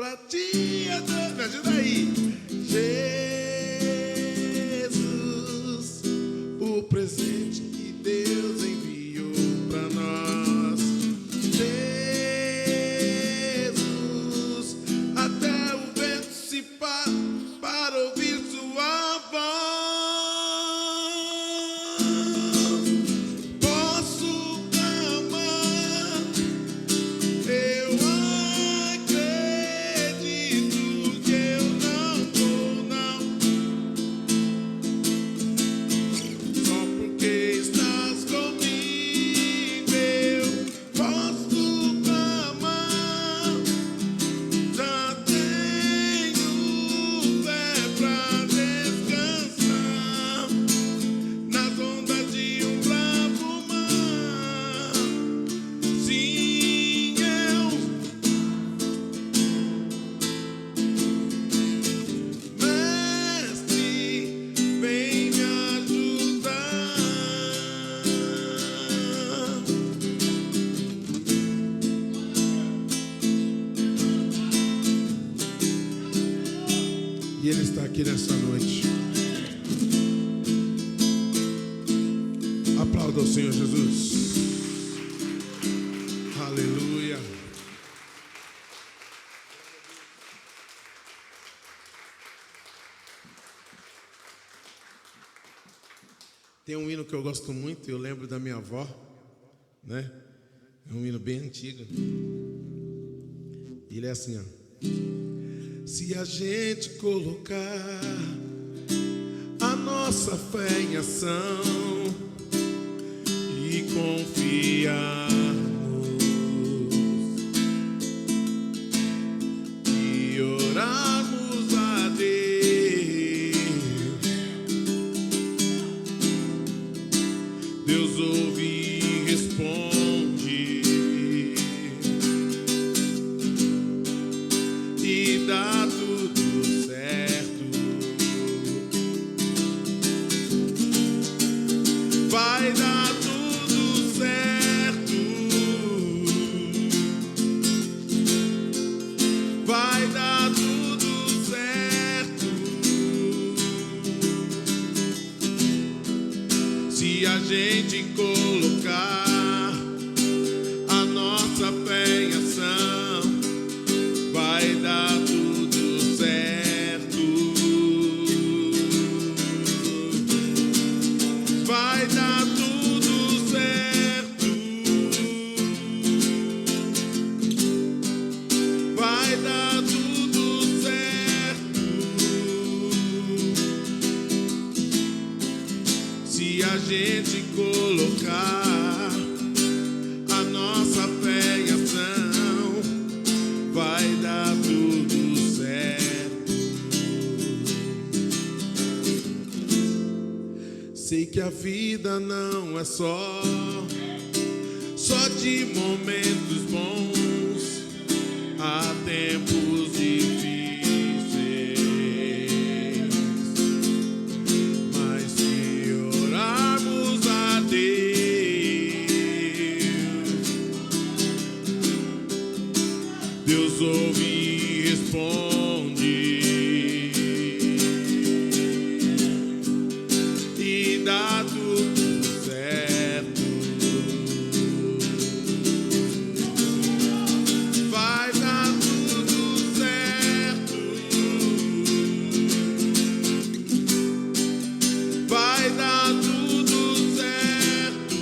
pra ti, me ajuda aí. Jesus, o presente que Deus enviou pra nós. Jesus, até o vento se para ouvir sua voz. E Ele está aqui nessa noite. Aplauda o Senhor Jesus. Aleluia. Tem um hino que eu gosto muito, eu lembro da minha avó, né? É um hino bem antigo. Ele é assim, ó. Se a gente colocar a nossa fé em ação e confiarmos e orarmos a Deus, Deus ouve e responde e dá tudo certo. Vai dar tudo certo. Vai dar tudo certo. Se a gente colocar a nossa fé em ação, vai dar tudo certo. Vai dar tudo certo. Vai dar tudo certo. Se a gente colocar a nossa fé em ação, vai dar tudo certo. Sei que a vida não é só de momentos bons, há tempos difíceis, mas se orarmos a Deus, Deus ouve e responde e dá tudo certo. Vai dar tudo certo. Vai dar tudo certo.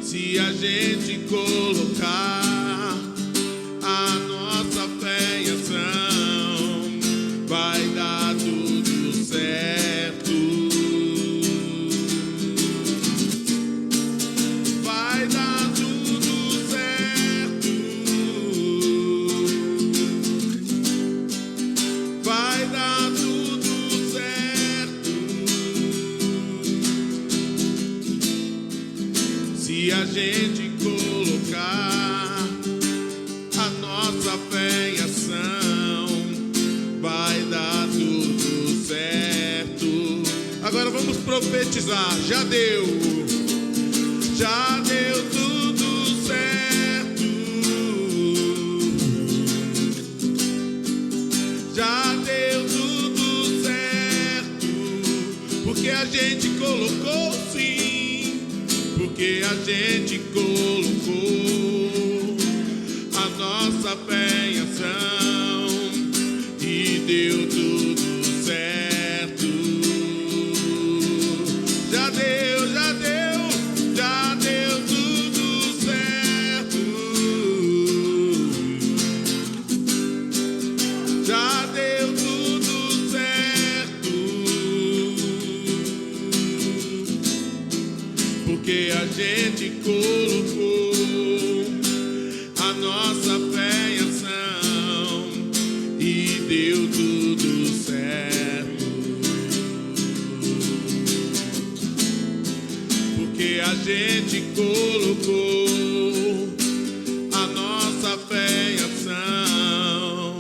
Se a gente colocar a nossa fé em ação, vai dar tudo certo. Vai dar tudo certo. Vai dar tudo certo. Se a gente colocar a nossa fé em ação, vai dar tudo certo. Agora vamos profetizar. Já deu tudo certo. porque a gente colocou a nossa fé em ação e deu tudo certo. Já deu, já deu, já deu tudo certo. Já deu tudo certo, porque a gente colocou a nossa fé em ação e deu tudo certo. Porque a gente colocou a nossa fé em ação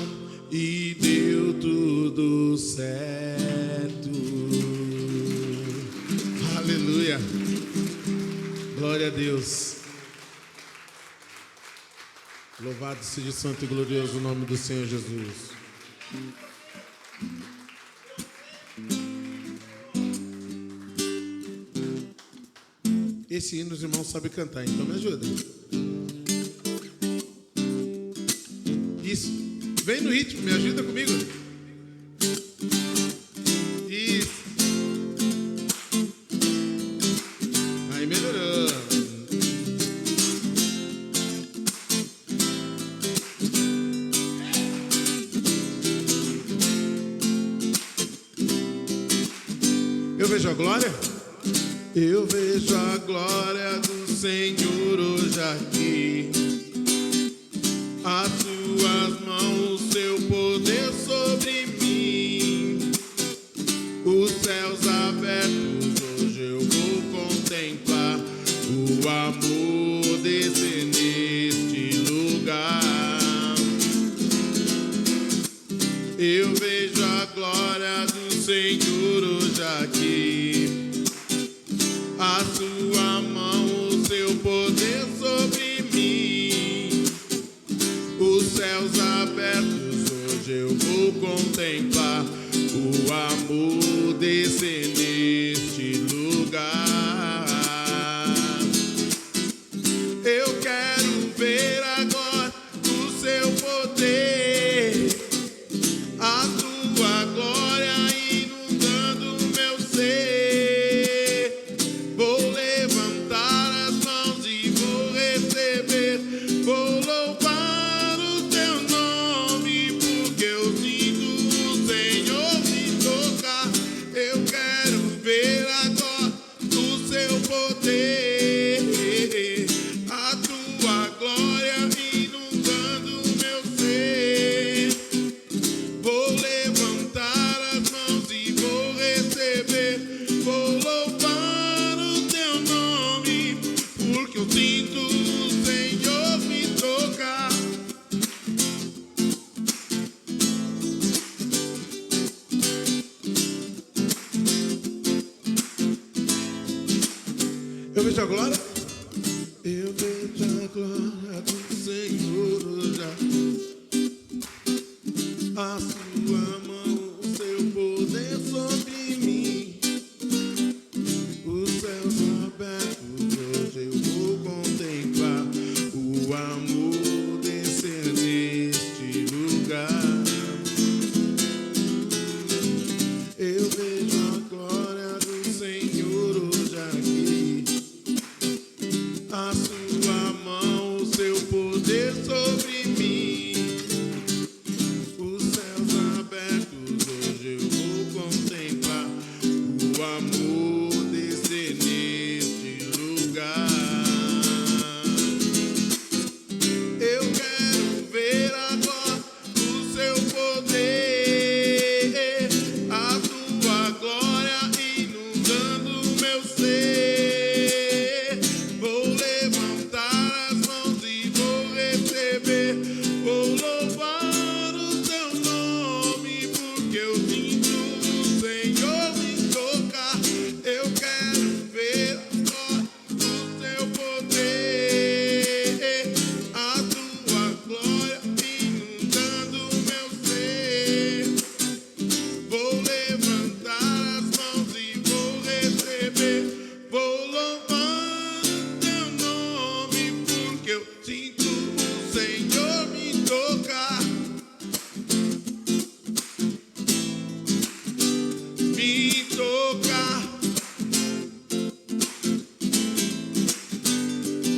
e deu tudo certo. Aleluia. Glória a Deus. Louvado seja o santo e glorioso nome do Senhor Jesus. Esse hino os irmãos sabem cantar, então me ajuda. Isso. Vem no ritmo, me ajuda comigo. Isso. Aí melhorou. Eu vejo a glória. Eu vejo a glória do Senhor hoje aqui. As suas mãos, o seu poder sobre mim. Os céus abertos, hoje eu vou contemplar o amor descer neste lugar. Eu vejo a glória do Senhor hoje aqui. A sua mão, o seu poder sobre mim. Os céus abertos, hoje eu vou contemplar o amor descer neste lugar. Eu quero ver agora o seu poder, a tua glória inundando o meu ser. Vou levantar as mãos e vou receber. Vou louvar o teu nome, porque eu sinto o Senhor me tocar. Eu quero ver agora o seu poder, a tua glória inundando o meu ser. Vou levantar as mãos e vou receber. Vou louvar o teu nome, porque eu sinto o Senhor me tocar. Eu vejo a glória. Eu vejo a glória do Senhor hoje aqui. A sua mão, o seu poder sobre mim. Os céus abertos, hoje eu vou contemplar o amor descer neste lugar. Eu vejo a glória do Senhor hoje aqui. A sua mão, o seu poder sobre mim. Os céus abertos,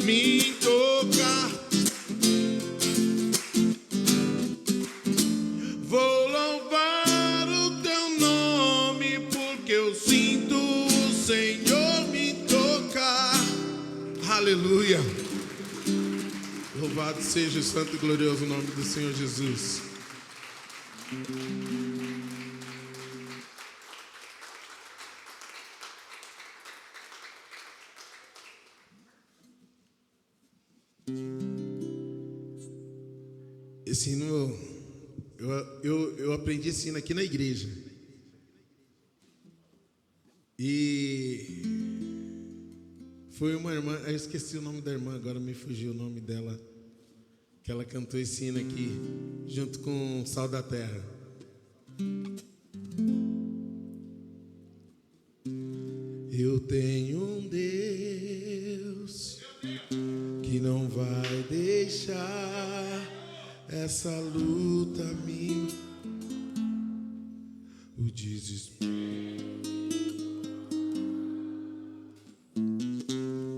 me tocar. Vou louvar o teu nome, porque eu sinto o Senhor me tocar. Aleluia. Louvado seja o santo e glorioso nome do Senhor Jesus. Esse hino, eu aprendi esse hino aqui na igreja. E foi uma irmã, eu esqueci o nome da irmã, agora me fugiu o nome dela, que ela cantou esse hino aqui, junto com Sal da Terra. Eu tenho um Deus que não vai deixar essa luta me, o desespero,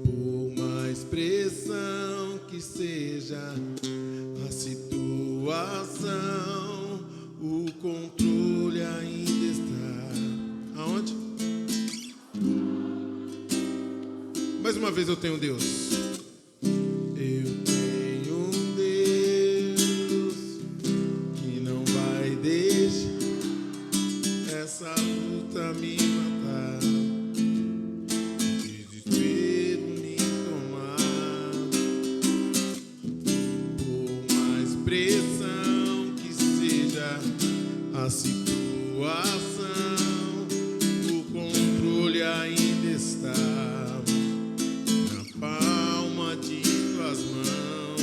por mais pressão que seja a situação, o controle ainda está. Aonde? Mais uma vez eu tenho Deus. Essa luta me matar, desespero me tomar, por mais pressão que seja a situação, o controle ainda está na palma de tuas mãos.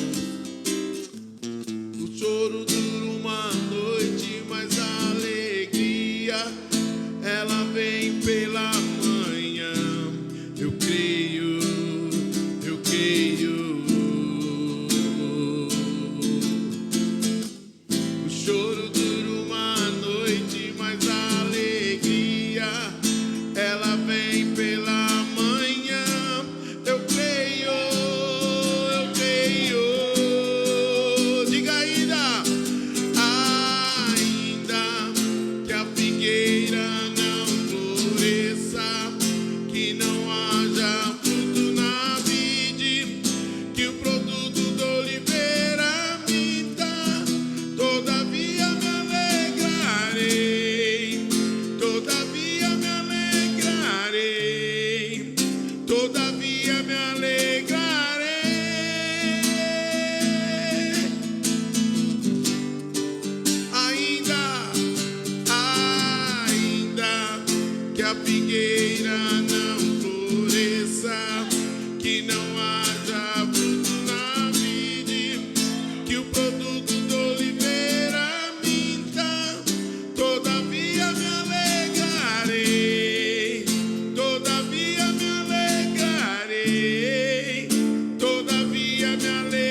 O choro dura uma noite, mas a alegria ela vem pela manhã. Eu creio, eu creio. O choro dura uma noite, mas a alegria ela vem pela manhã. Eu creio, eu creio. Diga ainda, ainda que a figueira que não haja fruto na vide, que o produto da oliveira minta, todavia me alegrarei, todavia me alegrarei, todavia me alegrarei. Ainda que a figueira não floresça, que não haja fruto na vide, que o produto da oliveira minta, todavia me alegrarei, todavia me alegrarei, todavia me alegrarei.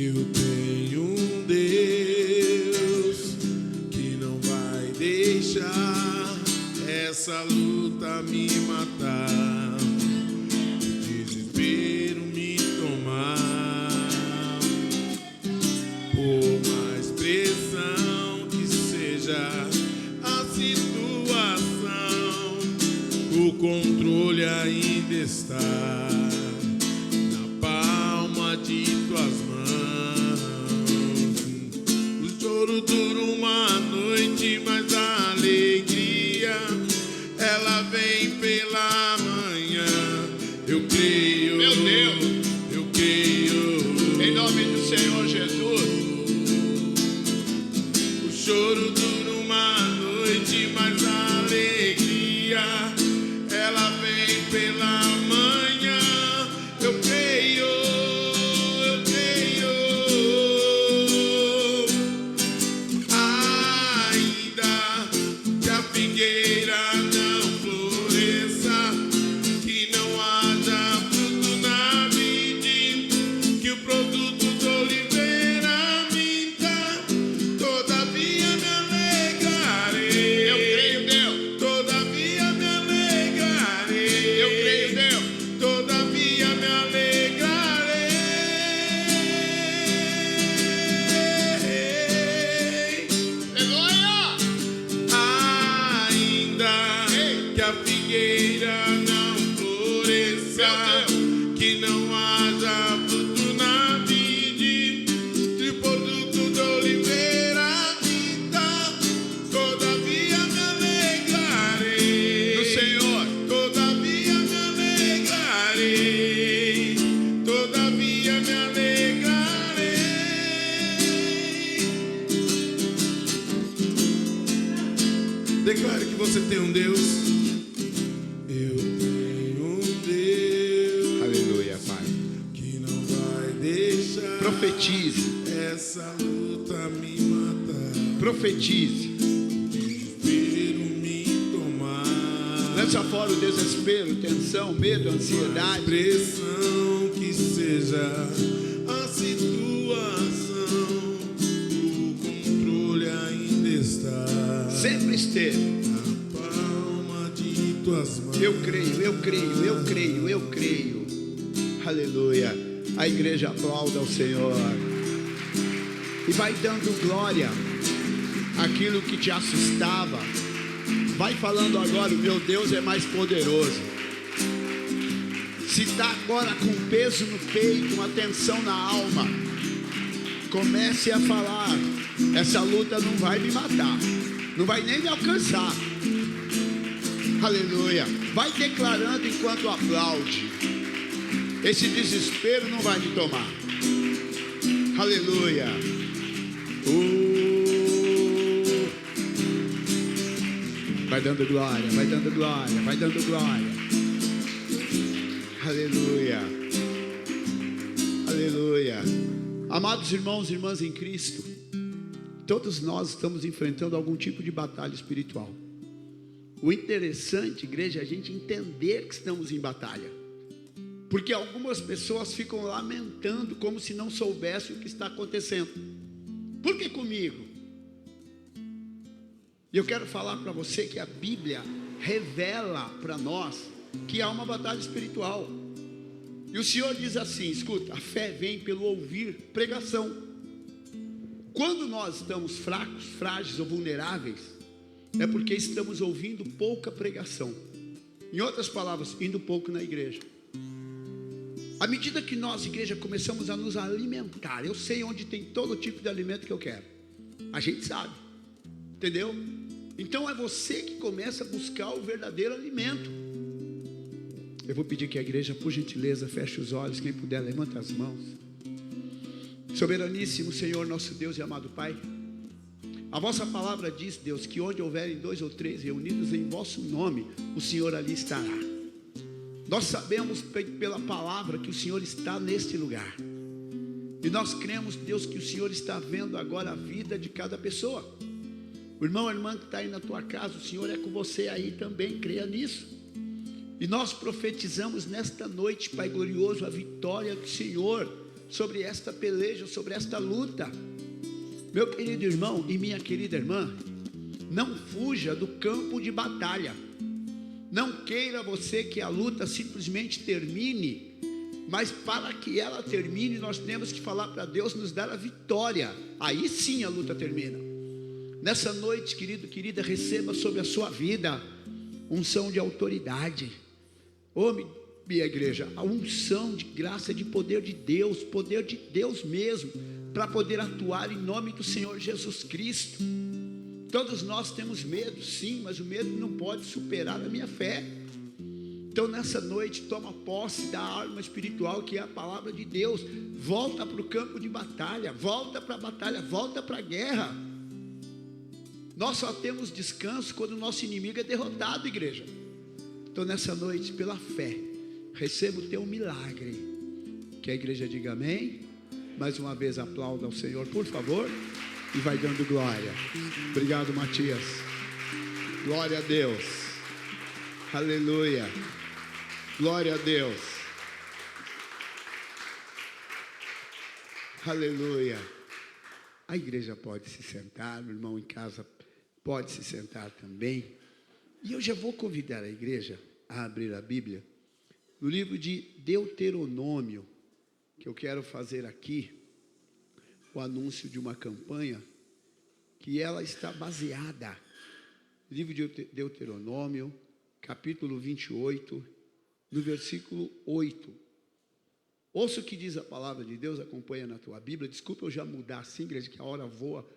Eu tenho um Deus que não vai deixar essa luta me matar, o desespero me tomar, por mais pressão que seja a situação, o controle ainda está na palma de tuas mãos. O choro dura uma noite, mas a alegria ela vem pela manhã. Eu creio, meu Deus, eu creio, em nome do Senhor Jesus. O choro dura uma noite, mas a alegria ela vem pela manhã. Eu creio, eu creio. Ainda que a figueira não floresça, que não haja fruto na vide, que o produto da oliveira minta, todavia me alegrarei. Declare que você tem um Deus. Eu tenho um Deus. Aleluia, Pai. Que não vai deixar Profetize. essa luta me matar. Profetize. Desespero me tomar. Lança fora o desespero, tensão, medo, ansiedade. Pressão que seja a situação, o controle ainda está. Sempre esteve. Na palma de tuas mãos. Eu creio, eu creio, eu creio, eu creio. Aleluia. A igreja aplauda ao Senhor. E vai dando glória àquilo que te assustava. Vai falando agora, o meu Deus é mais poderoso. Se está agora com peso no peito, uma tensão na alma, comece a falar: essa luta não vai me matar, não vai nem me alcançar. Aleluia. Vai declarando enquanto aplaude: esse desespero não vai me tomar. Aleluia. Vai dando glória, vai dando glória, vai dando glória. Aleluia. Aleluia. Amados irmãos e irmãs em Cristo, todos nós estamos enfrentando algum tipo de batalha espiritual. O interessante, igreja, é a gente entender que estamos em batalha. Porque algumas pessoas ficam lamentando como se não soubessem o que está acontecendo. Por que comigo? E eu quero falar para você que a Bíblia revela para nós que há uma batalha espiritual. E o Senhor diz assim, escuta, a fé vem pelo ouvir pregação. Quando nós estamos fracos, frágeis ou vulneráveis, é porque estamos ouvindo pouca pregação. Em outras palavras, indo pouco na igreja. À medida que nós, igreja, começamos a nos alimentar, eu sei onde tem todo tipo de alimento que eu quero. A gente sabe, entendeu? Então é você que começa a buscar o verdadeiro alimento. Eu vou pedir que a igreja, por gentileza, feche os olhos. Quem puder, levanta as mãos. Soberaníssimo Senhor, nosso Deus e amado Pai, a vossa palavra diz, Deus, que onde houverem 2 ou 3 reunidos em vosso nome, o Senhor ali estará. Nós sabemos pela palavra que o Senhor está neste lugar. E nós cremos, Deus, que o Senhor está vendo agora a vida de cada pessoa. O irmão, a irmã que está aí na tua casa, o Senhor é com você aí também, creia nisso. E nós profetizamos nesta noite, Pai glorioso, a vitória do Senhor sobre esta peleja, sobre esta luta. Meu querido irmão e minha querida irmã, não fuja do campo de batalha. Não queira você que a luta simplesmente termine, mas para que ela termine, nós temos que falar para Deus nos dar a vitória. Aí sim a luta termina. Nessa noite, querido, querida, receba sobre a sua vida unção de autoridade. Ô, minha igreja, a unção de graça, de poder de Deus mesmo, para poder atuar em nome do Senhor Jesus Cristo. Todos nós temos medo, sim, mas o medo não pode superar a minha fé. Então nessa noite, toma posse da arma espiritual que é a palavra de Deus. Volta para o campo de batalha, volta para a batalha, volta para a guerra. Nós só temos descanso quando o nosso inimigo é derrotado, igreja. Então nessa noite, pela fé, receba o teu milagre. Que a igreja diga amém. Mais uma vez aplauda ao Senhor, por favor. E vai dando glória. Obrigado, Matias. Glória a Deus. Aleluia. Glória a Deus. Aleluia. A igreja pode se sentar, o irmão em casa pode se sentar também. E eu já vou convidar a igreja a abrir a Bíblia no livro de Deuteronômio, que eu quero fazer aqui o anúncio de uma campanha que ela está baseada. Livro de Deuteronômio, capítulo 28, no versículo 8. Ouça o que diz a palavra de Deus, acompanha na tua Bíblia. Desculpa eu já mudar assim, igreja, que a hora voa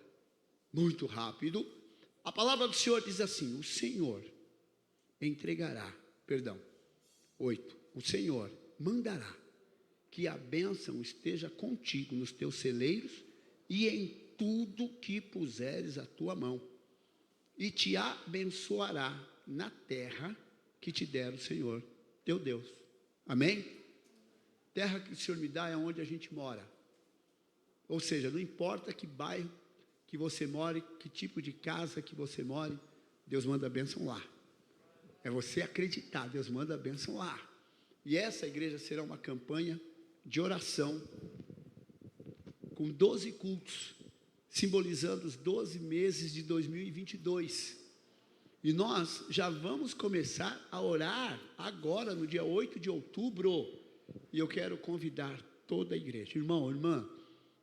muito rápido. A palavra do Senhor diz assim: o Senhor entregará, 8, o Senhor mandará que a bênção esteja contigo nos teus celeiros e em tudo que puseres a tua mão. e te abençoará na terra que te der o Senhor, teu Deus. Amém? Terra que o Senhor me dá é onde a gente mora. Ou seja, não importa que bairro que você more, que tipo de casa que você more, Deus manda a bênção lá. É você acreditar, Deus manda a bênção lá. E essa igreja será uma campanha de oração, com 12 cultos, simbolizando os 12 meses de 2022. E nós já vamos começar a orar agora, no dia 8 de outubro. E eu quero convidar toda a igreja. Irmão, irmã,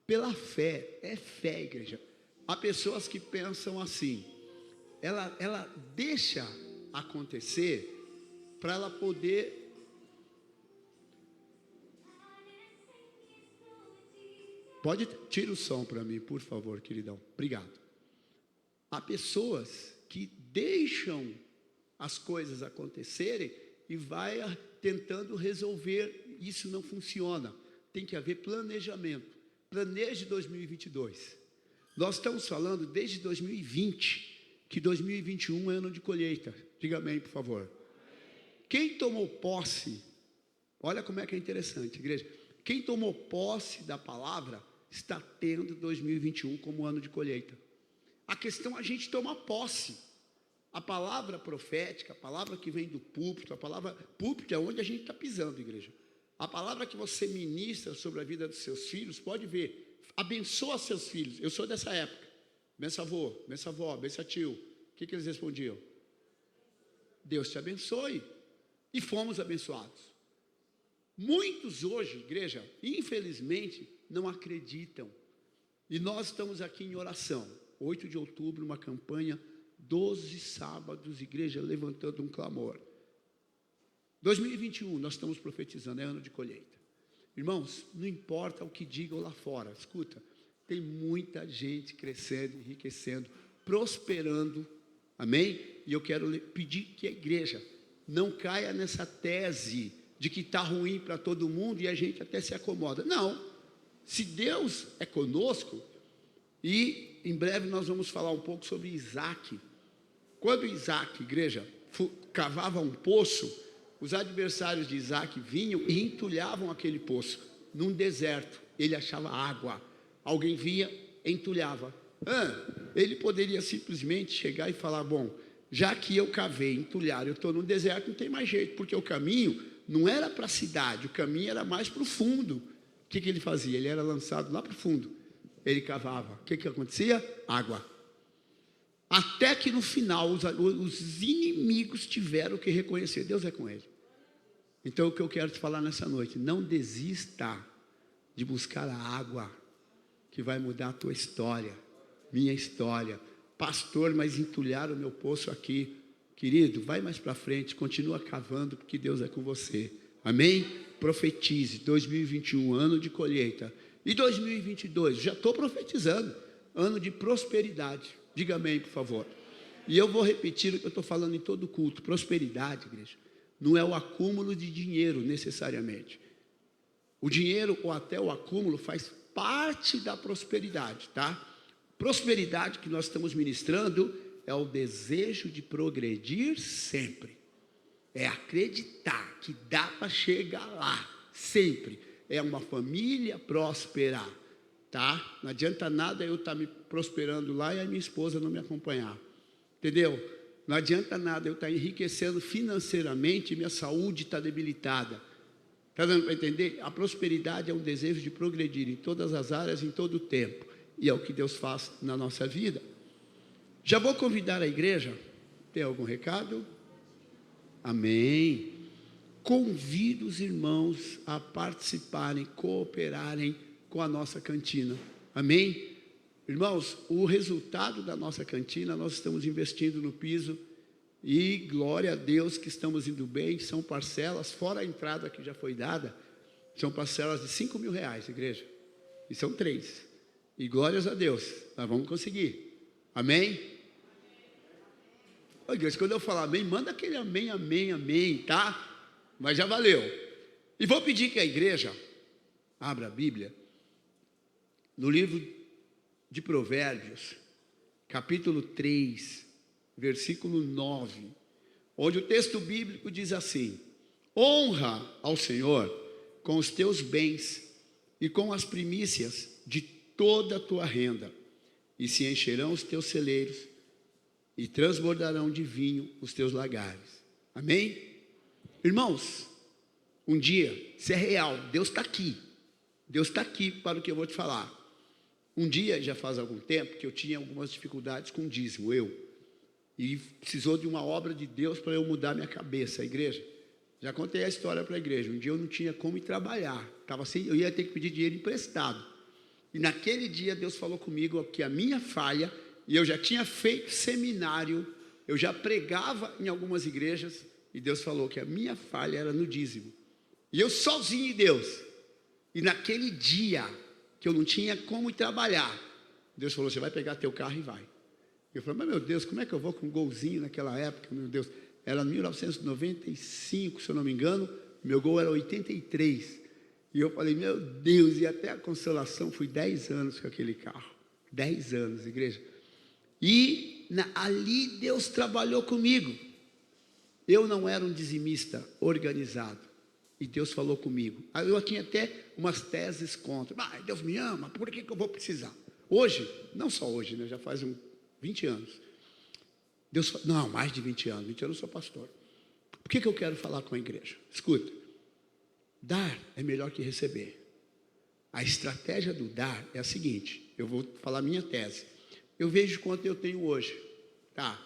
pela fé, é fé, igreja. Há pessoas que pensam assim, ela deixa acontecer para ela poder... Pode tirar o som para mim, por favor, queridão. Obrigado. Há pessoas que deixam as coisas acontecerem e vai tentando resolver. Isso não funciona. Tem que haver planejamento. Planeje 2022. Nós estamos falando desde 2020, que 2021 é ano de colheita. Diga amém, por favor. Quem tomou posse, olha como é que é interessante, igreja. Quem tomou posse da palavra está tendo 2021 como ano de colheita. A questão é a gente tomar posse. A palavra profética, a palavra que vem do púlpito, a palavra púlpito é onde a gente está pisando, igreja. A palavra que você ministra sobre a vida dos seus filhos, pode ver, abençoa seus filhos. Eu sou dessa época. Bença avô, bença avó, bença tio. O que eles respondiam? Deus te abençoe. E fomos abençoados. Muitos hoje, igreja, infelizmente, não acreditam. E nós estamos aqui em oração. 8 de outubro, uma campanha, 12 sábados, igreja levantando um clamor. 2021, nós estamos profetizando, é ano de colheita. Irmãos, não importa o que digam lá fora, escuta, tem muita gente crescendo, enriquecendo, prosperando, amém? E eu quero pedir que a igreja não caia nessa tese de que está ruim para todo mundo e a gente até se acomoda. Não, se Deus é conosco, e em breve nós vamos falar um pouco sobre Isaac. Quando Isaac, igreja, cavava um poço, os adversários de Isaac vinham e entulhavam aquele poço. Num deserto, ele achava água. Alguém vinha, entulhava. Ele poderia simplesmente chegar e falar, bom, já que eu cavei, entulhar, eu estou no deserto, não tem mais jeito, porque o caminho não era para a cidade, o caminho era mais para o fundo. O que ele fazia? Ele era lançado lá para o fundo. Ele cavava. O que acontecia? Água. Até que no final os inimigos tiveram que reconhecer, Deus é com ele. Então o que eu quero te falar nessa noite, não desista de buscar a água que vai mudar a tua história, minha história. Pastor, mas entulharam o meu poço aqui. Querido, vai mais para frente, continua cavando, porque Deus é com você. Amém? Profetize, 2021, ano de colheita. E 2022, já estou profetizando, ano de prosperidade. Diga amém, por favor. E eu vou repetir o que eu estou falando em todo culto. Prosperidade, igreja, não é o acúmulo de dinheiro necessariamente. O dinheiro ou até o acúmulo faz parte da prosperidade, tá? Prosperidade que nós estamos ministrando é o desejo de progredir sempre. É acreditar que dá para chegar lá, sempre. É uma família prosperar, tá? Não adianta nada eu estar me prosperando lá e a minha esposa não me acompanhar. Entendeu? Não adianta nada eu estar enriquecendo financeiramente e minha saúde está debilitada. Está dando para entender? A prosperidade é um desejo de progredir em todas as áreas, em todo o tempo. E é o que Deus faz na nossa vida. Já vou convidar a igreja. Tem algum recado? Amém. Convido os irmãos a participarem, cooperarem com a nossa cantina. Amém? Irmãos, o resultado da nossa cantina, nós estamos investindo no piso e glória a Deus que estamos indo bem. São parcelas, fora a entrada que já foi dada, são parcelas de R$5.000, igreja. E são 3. E glórias a Deus, nós vamos conseguir. Amém? Ô, igreja, quando eu falar amém, manda aquele amém, amém, amém, tá? Mas já valeu. E vou pedir que a igreja abra a Bíblia no livro de Provérbios, capítulo 3, versículo 9, onde o texto bíblico diz assim: honra ao Senhor com os teus bens e com as primícias de toda a tua renda, e se encherão os teus celeiros e transbordarão de vinho os teus lagares. Amém? Irmãos, um dia, isso é real, Deus está aqui. Deus está aqui para o que eu vou te falar. Um dia, já faz algum tempo, que eu tinha algumas dificuldades com dízimo, e precisou de uma obra de Deus para eu mudar minha cabeça, a igreja. Já contei a história para a igreja. Um dia eu não tinha como ir trabalhar, eu ia ter que pedir dinheiro emprestado. E naquele dia Deus falou comigo que a minha falha, e eu já tinha feito seminário, eu já pregava em algumas igrejas, e Deus falou que a minha falha era no dízimo. E eu sozinho em Deus. E naquele dia que eu não tinha como ir trabalhar, Deus falou: você vai pegar teu carro e vai. Eu falei: mas meu Deus, como é que eu vou com um Golzinho naquela época? Meu Deus, era 1995, se eu não me engano, meu Gol era 83. E eu falei: meu Deus, e até a Consolação, fui 10 anos com aquele carro. 10 anos, igreja. E ali Deus trabalhou comigo. Eu não era um dizimista organizado. E Deus falou comigo. Eu tinha até umas teses contra. Deus me ama, por que eu vou precisar? Hoje, não só hoje, né? Já faz 20 anos. Não, mais de 20 anos. 20 anos eu sou pastor. Por que eu quero falar com a igreja? Escuta. Dar é melhor que receber. A estratégia do dar é a seguinte. Eu vou falar minha tese. Eu vejo quanto eu tenho hoje. Tá?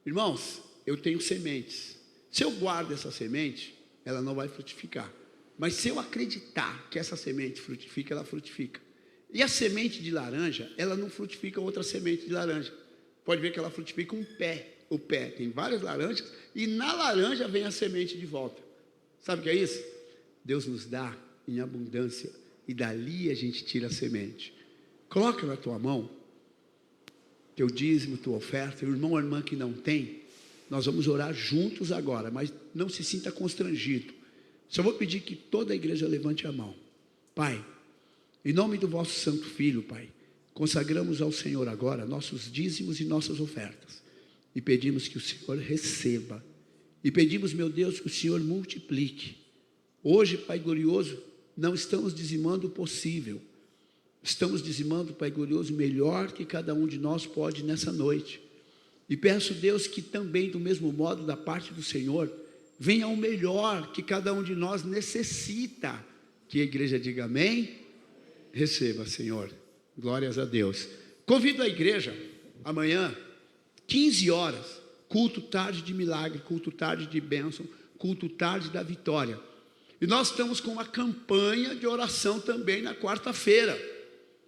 Irmãos, eu tenho sementes. Se eu guardo essa semente, ela não vai frutificar. Mas se eu acreditar que essa semente frutifica, ela frutifica. E a semente de laranja, ela não frutifica outra semente de laranja. Pode ver que ela frutifica um pé. O pé tem várias laranjas e na laranja vem a semente de volta. Sabe o que é isso? Deus nos dá em abundância e dali a gente tira a semente. Coloca na tua mão teu dízimo, tua oferta. O irmão ou a irmã que não tem, nós vamos orar juntos agora, mas não se sinta constrangido. Só vou pedir que toda a igreja levante a mão. Pai, em nome do vosso santo Filho, Pai, consagramos ao Senhor agora nossos dízimos e nossas ofertas. E pedimos que o Senhor receba. E pedimos, meu Deus, que o Senhor multiplique. Hoje, Pai glorioso, não estamos dizimando o possível. Estamos dizimando, Pai glorioso, melhor que cada um de nós pode nessa noite. E peço, Deus, que também, do mesmo modo, da parte do Senhor, venha o melhor que cada um de nós necessita. Que a igreja diga amém. Receba, Senhor. Glórias a Deus. Convido a igreja, amanhã, 15 horas, culto tarde de milagre, culto tarde de bênção, culto tarde da vitória. E nós estamos com uma campanha de oração também na quarta-feira,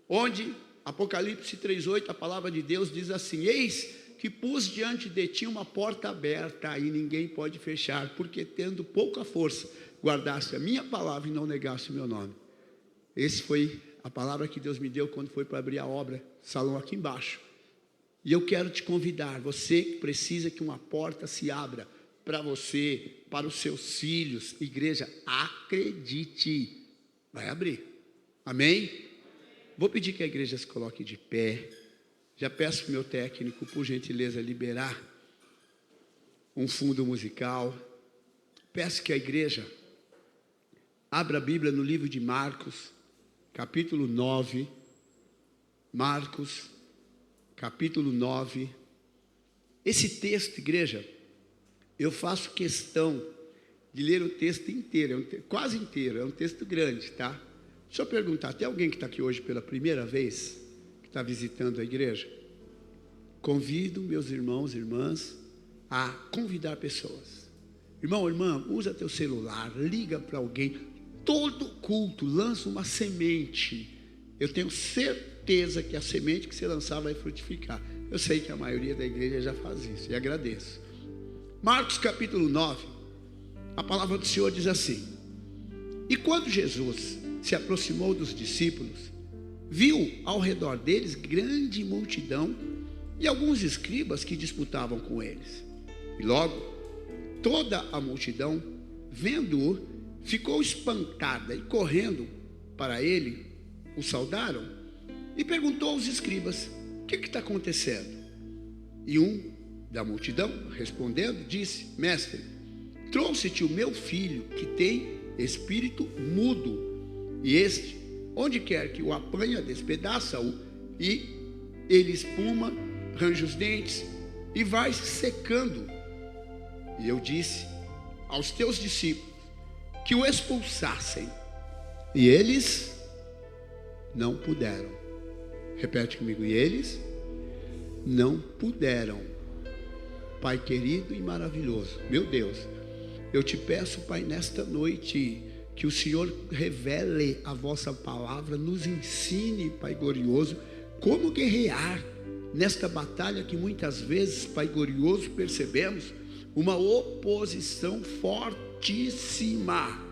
onde Apocalipse 3:8, a palavra de Deus diz assim: eis que pus diante de ti uma porta aberta e ninguém pode fechar, porque tendo pouca força, guardaste a minha palavra e não negaste o meu nome. Esse foi a palavra que Deus me deu quando foi para abrir a obra, salão aqui embaixo. E eu quero te convidar, você que precisa que uma porta se abra para você, para os seus filhos, igreja, acredite, vai abrir, amém? Vou pedir que a igreja se coloque de pé. Já peço para o meu técnico, por gentileza, liberar um fundo musical. Peço que a igreja abra a Bíblia no livro de Marcos, capítulo 9. Marcos, capítulo 9. Esse texto, igreja, eu faço questão de ler o texto inteiro, quase inteiro, é um texto grande, tá? Deixa eu perguntar, tem alguém que está aqui hoje pela primeira vez, que está visitando a igreja? Convido meus irmãos e irmãs a convidar pessoas. Irmão, irmã, usa teu celular, liga para alguém. Todo culto lança uma semente. Eu tenho certeza que a semente que você lançar vai frutificar. Eu sei que a maioria da igreja já faz isso e agradeço. Marcos capítulo 9, a palavra do Senhor diz assim: e quando Jesus se aproximou dos discípulos, viu ao redor deles grande multidão e alguns escribas que disputavam com eles. E logo, toda a multidão, vendo-o, ficou espantada e correndo para ele, o saudaram e perguntou aos escribas: o que está acontecendo? E um da multidão, respondendo, disse: Mestre, trouxe-te o meu filho, que tem espírito mudo, e este, onde quer que o apanha, despedaça-o, e ele espuma, range os dentes, e vai se secando. E eu disse aos teus discípulos que o expulsassem, e eles não puderam. Repete comigo: e eles não puderam. Pai querido e maravilhoso, meu Deus, eu te peço, Pai, nesta noite, que o Senhor revele a vossa palavra, nos ensine, Pai glorioso, como guerrear nesta batalha que muitas vezes, Pai glorioso, percebemos uma oposição fortíssima.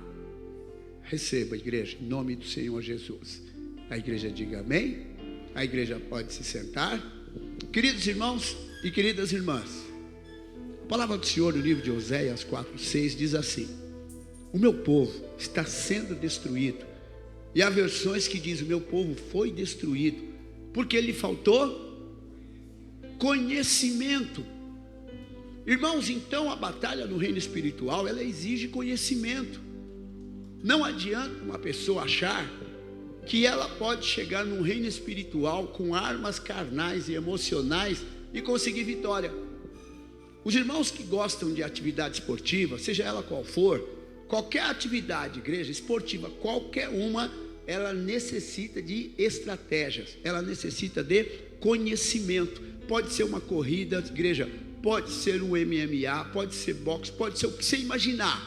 Receba, igreja, em nome do Senhor Jesus. A igreja diga amém. A igreja pode se sentar. Queridos irmãos e queridas irmãs, a palavra do Senhor no livro de Oséias 4:6 diz assim: o meu povo está sendo destruído. E há versões que dizem: o meu povo foi destruído porque lhe faltou conhecimento. Irmãos, então a batalha no reino espiritual, ela exige conhecimento. Não adianta uma pessoa achar que ela pode chegar num reino espiritual com armas carnais e emocionais e conseguir vitória. Os irmãos que gostam de atividade esportiva, seja ela qual for, qualquer atividade, igreja, esportiva, qualquer uma, ela necessita de estratégias, ela necessita de conhecimento. Pode ser uma corrida, igreja, pode ser um MMA, pode ser boxe, pode ser o que você imaginar.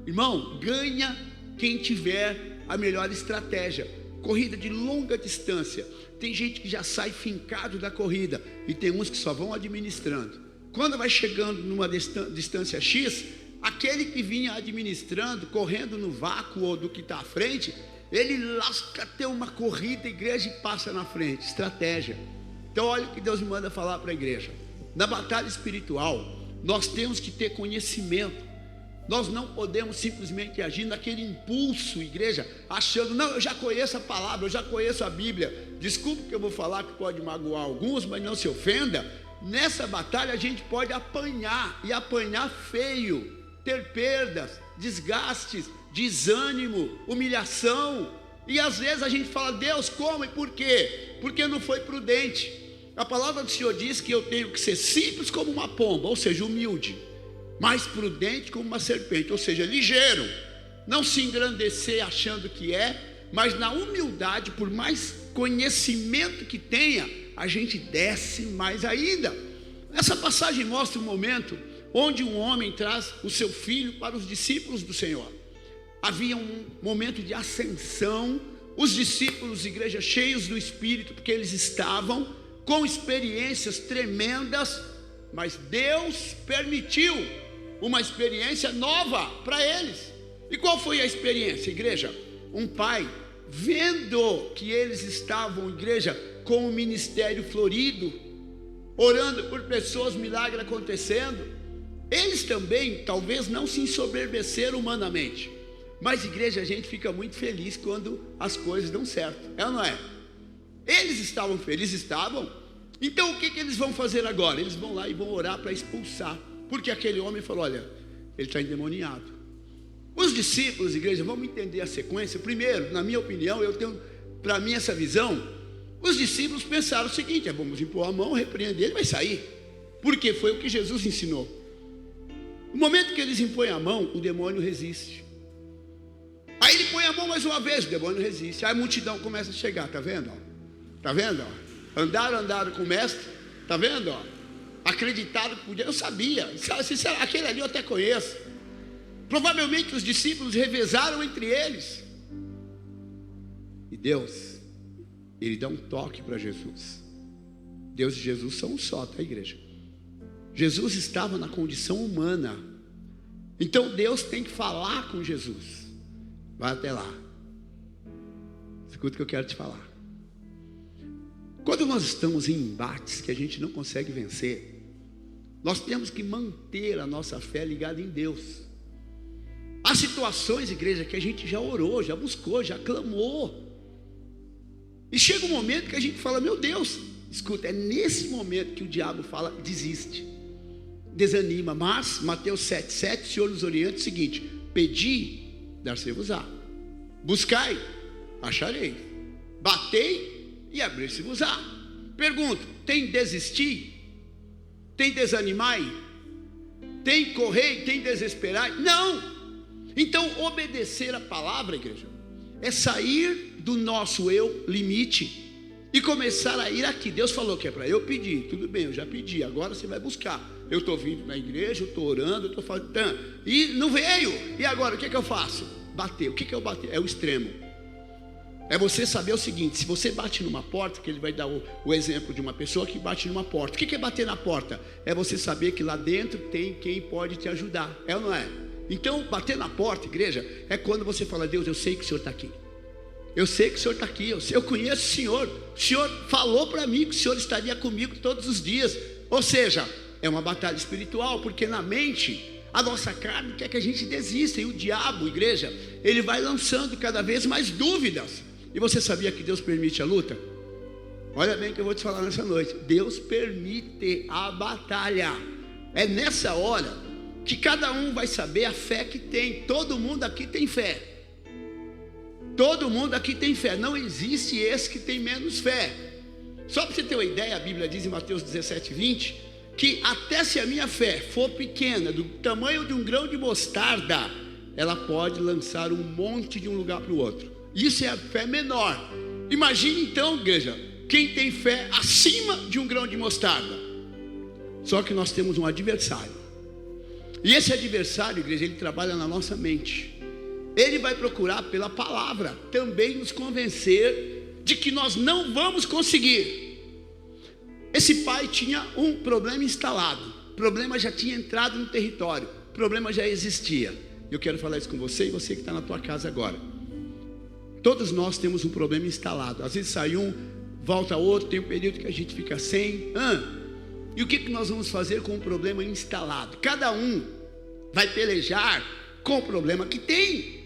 Irmão, ganha quem tiver a melhor estratégia. Corrida de longa distância, tem gente que já sai fincado da corrida, e tem uns que só vão administrando. Quando vai chegando numa distância X, aquele que vinha administrando, correndo no vácuo ou do que está à frente, ele lasca até uma corrida, igreja, e passa na frente. Estratégia. Então olha o que Deus me manda falar para a igreja. Na batalha espiritual, nós temos que ter conhecimento. Nós não podemos simplesmente agir naquele impulso, igreja, achando: não, eu já conheço a palavra, eu já conheço a Bíblia. Desculpe que eu vou falar que pode magoar alguns, mas não se ofenda. Nessa batalha a gente pode apanhar, e apanhar feio, ter perdas, desgastes, desânimo, humilhação. E às vezes a gente fala: Deus, como e por quê? Porque não foi prudente. A palavra do Senhor diz que eu tenho que ser simples como uma pomba, ou seja, humilde, mais prudente como uma serpente, ou seja, ligeiro, não se engrandecer achando que é, mas na humildade, por mais conhecimento que tenha, a gente desce mais ainda. Essa passagem mostra um momento onde um homem traz o seu filho para os discípulos do Senhor. Havia um momento de ascensão, os discípulos, igreja, cheios do Espírito, porque eles estavam com experiências tremendas, mas Deus permitiu uma experiência nova para eles. E qual foi a experiência, igreja? Um pai, vendo que eles estavam, igreja, com o ministério florido, orando por pessoas, milagre acontecendo, eles também talvez não se ensoberbeceram humanamente, mas, igreja, a gente fica muito feliz quando as coisas dão certo, é ou não é? Eles estavam felizes, estavam. Então o que eles vão fazer agora? Eles vão lá e vão orar para expulsar, porque aquele homem falou: olha, ele está endemoniado. Os discípulos, igreja, vamos entender a sequência. Primeiro, na minha opinião, eu tenho para mim essa visão. Os discípulos pensaram o seguinte: vamos impor a mão, repreender, ele vai sair, porque foi o que Jesus ensinou. No momento que eles impõem a mão, o demônio resiste. Aí ele põe a mão mais uma vez, o demônio resiste. Aí a multidão começa a chegar, tá vendo? Tá vendo? Andaram com o mestre, tá vendo? Acreditaram que podia. Eu sabia, aquele ali eu até conheço. Provavelmente os discípulos revezaram entre eles. E Deus, Ele dá um toque para Jesus. Deus e Jesus são um só, tá, igreja? Jesus estava na condição humana. Então Deus tem que falar com Jesus. Vai até lá. Escuta o que eu quero te falar. Quando nós estamos em embates que a gente não consegue vencer, nós temos que manter a nossa fé ligada em Deus. Há situações, igreja, que a gente já orou, já buscou, já clamou. E chega um momento que a gente fala: meu Deus, escuta, é nesse momento que o diabo fala: desiste. desanima. Mas Mateus 7,7, o Senhor nos orienta o seguinte: pedi, dar-se-vos-á, buscai, acharei, batei e abrir-se-vos-á. Pergunto: tem desistir? Tem desanimar? Tem correr? Tem desesperar? Não. Então obedecer a palavra, igreja, é sair do nosso eu limite e começar a ir aqui. Deus falou que é para eu pedir, tudo bem, eu já pedi, agora você vai buscar. Eu estou vindo na igreja, eu estou orando, eu estou falando, e não veio, e agora o que eu faço? Bater. O que é o bater? É o extremo. É você saber o seguinte: se você bate numa porta, que ele vai dar o exemplo de uma pessoa que bate numa porta. O que é bater na porta? É você saber que lá dentro tem quem pode te ajudar, é ou não é? Então bater na porta, igreja, é quando você fala: Deus, eu sei que o Senhor está aqui, eu sei que o Senhor está aqui, eu conheço o Senhor falou para mim que o Senhor estaria comigo todos os dias. Ou seja, é uma batalha espiritual, porque na mente, a nossa carne quer que a gente desista, e o diabo, igreja, ele vai lançando cada vez mais dúvidas. E você sabia que Deus permite a luta? Olha bem o que eu vou te falar nessa noite: Deus permite a batalha. É nessa hora que cada um vai saber a fé que tem. Todo mundo aqui tem fé. Todo mundo aqui tem fé. Não existe esse que tem menos fé. Só para você ter uma ideia, a Bíblia diz em Mateus 17:20 que até se a minha fé for pequena, do tamanho de um grão de mostarda, ela pode lançar um monte de um lugar para o outro. Isso é a fé menor. Imagine então, igreja, quem tem fé acima de um grão de mostarda. Só que nós temos um adversário. E esse adversário, igreja, ele trabalha na nossa mente. Ele vai procurar pela palavra também nos convencer de que nós não vamos conseguir. Esse pai tinha um problema instalado. O problema já tinha entrado no território. O problema já existia. Eu quero falar isso com você e você que está na tua casa agora. Todos nós temos um problema instalado. Às vezes sai um, volta outro, tem um período que a gente fica sem. E o que nós vamos fazer com o problema instalado? Cada um vai pelejar com o problema que tem.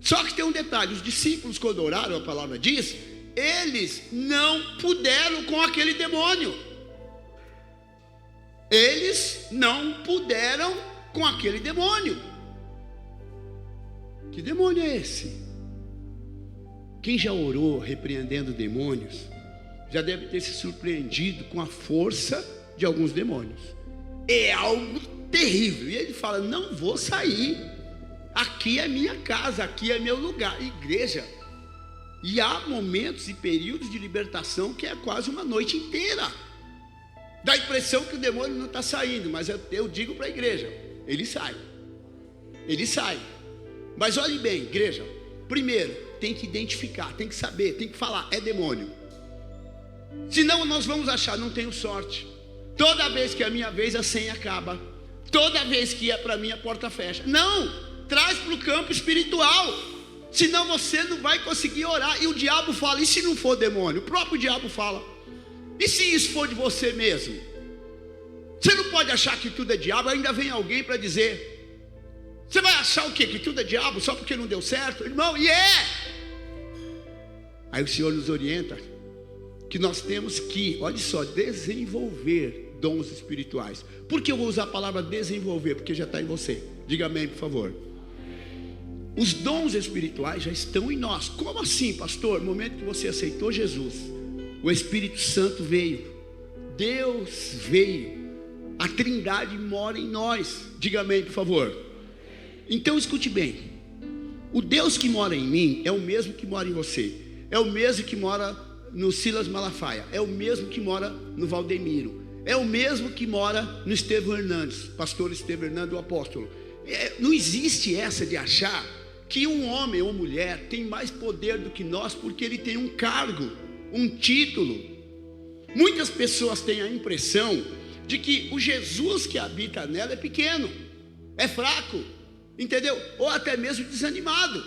Só que tem um detalhe: os discípulos, quando oraram, a palavra diz, eles não puderam com aquele demônio. Eles não puderam com aquele demônio. Que demônio é esse? Quem já orou repreendendo demônios já deve ter se surpreendido com a força de alguns demônios. É algo terrível. E ele fala: não vou sair, aqui é minha casa, aqui é meu lugar. Igreja, e há momentos e períodos de libertação que é quase uma noite inteira. Dá a impressão que o demônio não está saindo, mas eu digo para a igreja: ele sai. Ele sai. Mas olhe bem, igreja, primeiro tem que identificar, tem que saber, tem que falar: é demônio. Senão nós vamos achar: não tenho sorte. Toda vez que é a minha vez, a senha acaba. Toda vez que é para mim, a porta fecha. Não, traz para o campo espiritual. Senão você não vai conseguir orar. E o diabo fala: e se não for demônio? O próprio diabo fala: e se isso for de você mesmo? Você não pode achar que tudo é diabo. Ainda vem alguém para dizer: você vai achar o quê? Que tudo é diabo só porque não deu certo? Irmão, Aí o Senhor nos orienta que nós temos que, olha só, desenvolver dons espirituais. Por que eu vou usar a palavra desenvolver? Porque já está em você. Diga amém, por favor. Os dons espirituais já estão em nós. Como assim, pastor? No momento que você aceitou Jesus, o Espírito Santo veio, Deus veio, a Trindade mora em nós. Diga amém, por favor. Então escute bem: o Deus que mora em mim é o mesmo que mora em você, é o mesmo que mora no Silas Malafaia, é o mesmo que mora no Valdemiro, é o mesmo que mora no Estevão Hernandes, pastor Estevão Hernandes, o apóstolo. Não existe essa de achar que um homem ou mulher tem mais poder do que nós porque ele tem um cargo, um título. Muitas pessoas têm a impressão de que o Jesus que habita nela é pequeno, é fraco, entendeu? Ou até mesmo desanimado,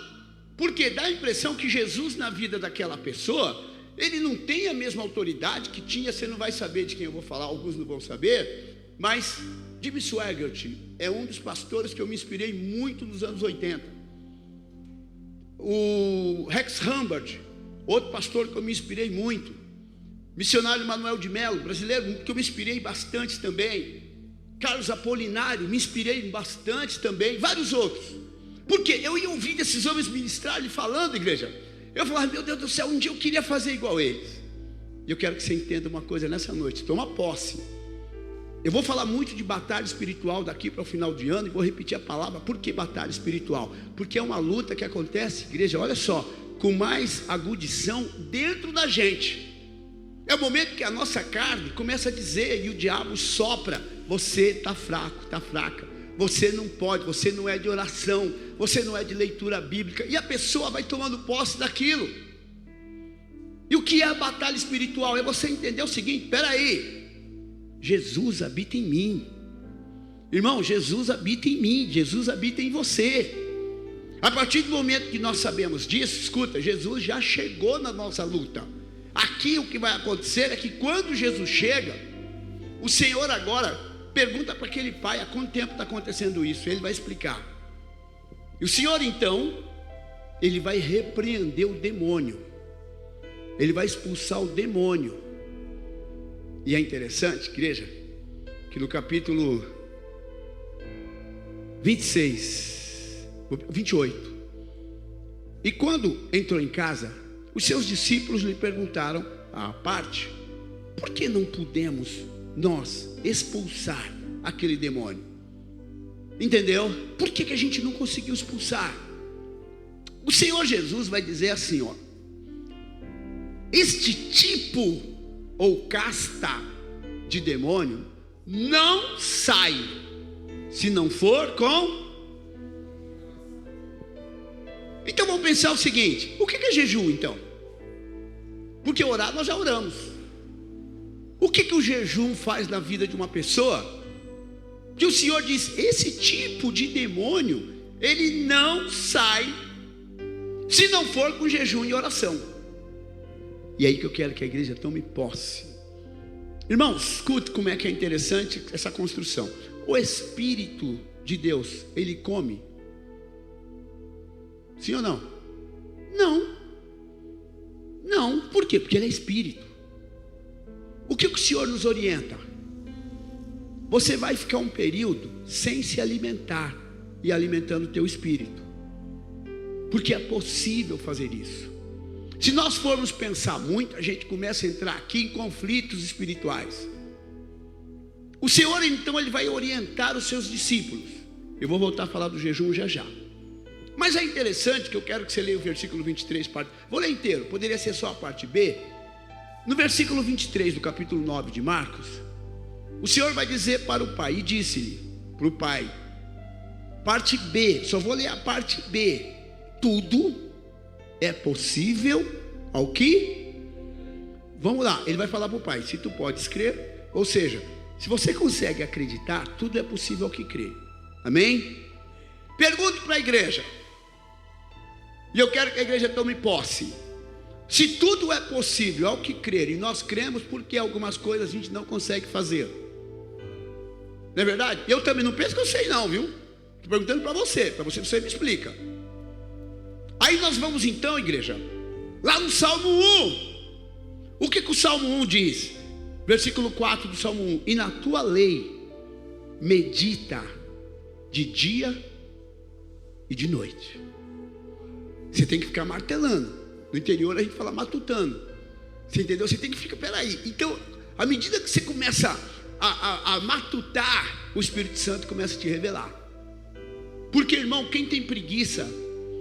porque dá a impressão que Jesus na vida daquela pessoa, ele não tem a mesma autoridade que tinha. Você não vai saber de quem eu vou falar, alguns não vão saber, mas Jimmy Swaggart é um dos pastores que eu me inspirei muito nos anos 80. O Rex Humbard, outro pastor que eu me inspirei muito. Missionário Manuel de Melo, brasileiro, que eu me inspirei bastante também. Carlos Apolinário, me inspirei bastante também, vários outros. Porque eu ia ouvir esses homens ministrarem, falando, igreja. Eu falava, meu Deus do céu, um dia eu queria fazer igual eles. E eu quero que você entenda uma coisa nessa noite, toma posse. Eu vou falar muito de batalha espiritual daqui para o final de ano, e vou repetir a palavra. Por que batalha espiritual? Porque é uma luta que acontece, igreja, olha só, com mais agudição dentro da gente. É o momento que a nossa carne começa a dizer, e o diabo sopra, você está fraco, está fraca, você não pode, você não é de oração, você não é de leitura bíblica, e a pessoa vai tomando posse daquilo. E o que é a batalha espiritual? É você entender o seguinte, espera aí, Jesus habita em mim, irmão, Jesus habita em mim, Jesus habita em você. A partir do momento que nós sabemos disso, escuta, Jesus já chegou na nossa luta. Aqui o que vai acontecer é que quando Jesus chega, o Senhor agora pergunta para aquele pai, há quanto tempo está acontecendo isso? Ele vai explicar. E o Senhor então, ele vai repreender o demônio, ele vai expulsar o demônio. E é interessante, igreja, que no capítulo 28, e quando entrou em casa, os seus discípulos lhe perguntaram à parte, por que não pudemos nós expulsar aquele demônio? Entendeu? Por que a gente não conseguiu expulsar? O Senhor Jesus vai dizer assim, ó, este tipo ou casta de demônio não sai se não for com... Então vamos pensar o seguinte, o que é jejum então? Porque orar nós já oramos. O que o jejum faz na vida de uma pessoa? Que o Senhor diz, esse tipo de demônio, ele não sai se não for com jejum e oração. E aí que eu quero que a igreja tome posse. Irmãos, escute como é que é interessante essa construção. O Espírito de Deus, ele come? Sim ou não? Não. Não, por quê? Porque ele é Espírito. O que o Senhor nos orienta? Você vai ficar um período sem se alimentar e alimentando o teu espírito, porque é possível fazer isso. Se nós formos pensar muito, a gente começa a entrar aqui em conflitos espirituais. O Senhor então, ele vai orientar os seus discípulos. Eu vou voltar a falar do jejum já já. Mas é interessante que eu quero que você leia o versículo 23, vou ler inteiro, poderia ser só a parte B. No versículo 23 do capítulo 9 de Marcos, o Senhor vai dizer para o pai, e disse-lhe para o pai, parte B, só vou ler a parte B, tudo é possível ao que? Vamos lá, ele vai falar para o pai, se tu podes crer, ou seja, se você consegue acreditar, tudo é possível ao que crê, amém? Pergunto para a igreja, e eu quero que a igreja tome posse, se tudo é possível ao que crer, e nós cremos porque algumas coisas a gente não consegue fazer, não é verdade? Eu também não penso que eu sei não, viu? Estou perguntando para você me explica. Aí nós vamos então, igreja, lá no Salmo 1, o que o Salmo 1 diz? Versículo 4 do Salmo 1, e na tua lei medita de dia e de noite. Você tem que ficar martelando. No interior a gente fala matutando. Você entendeu? Você tem que ficar, peraí. Então, à medida que você começa a matutar, o Espírito Santo começa a te revelar. Porque, irmão, quem tem preguiça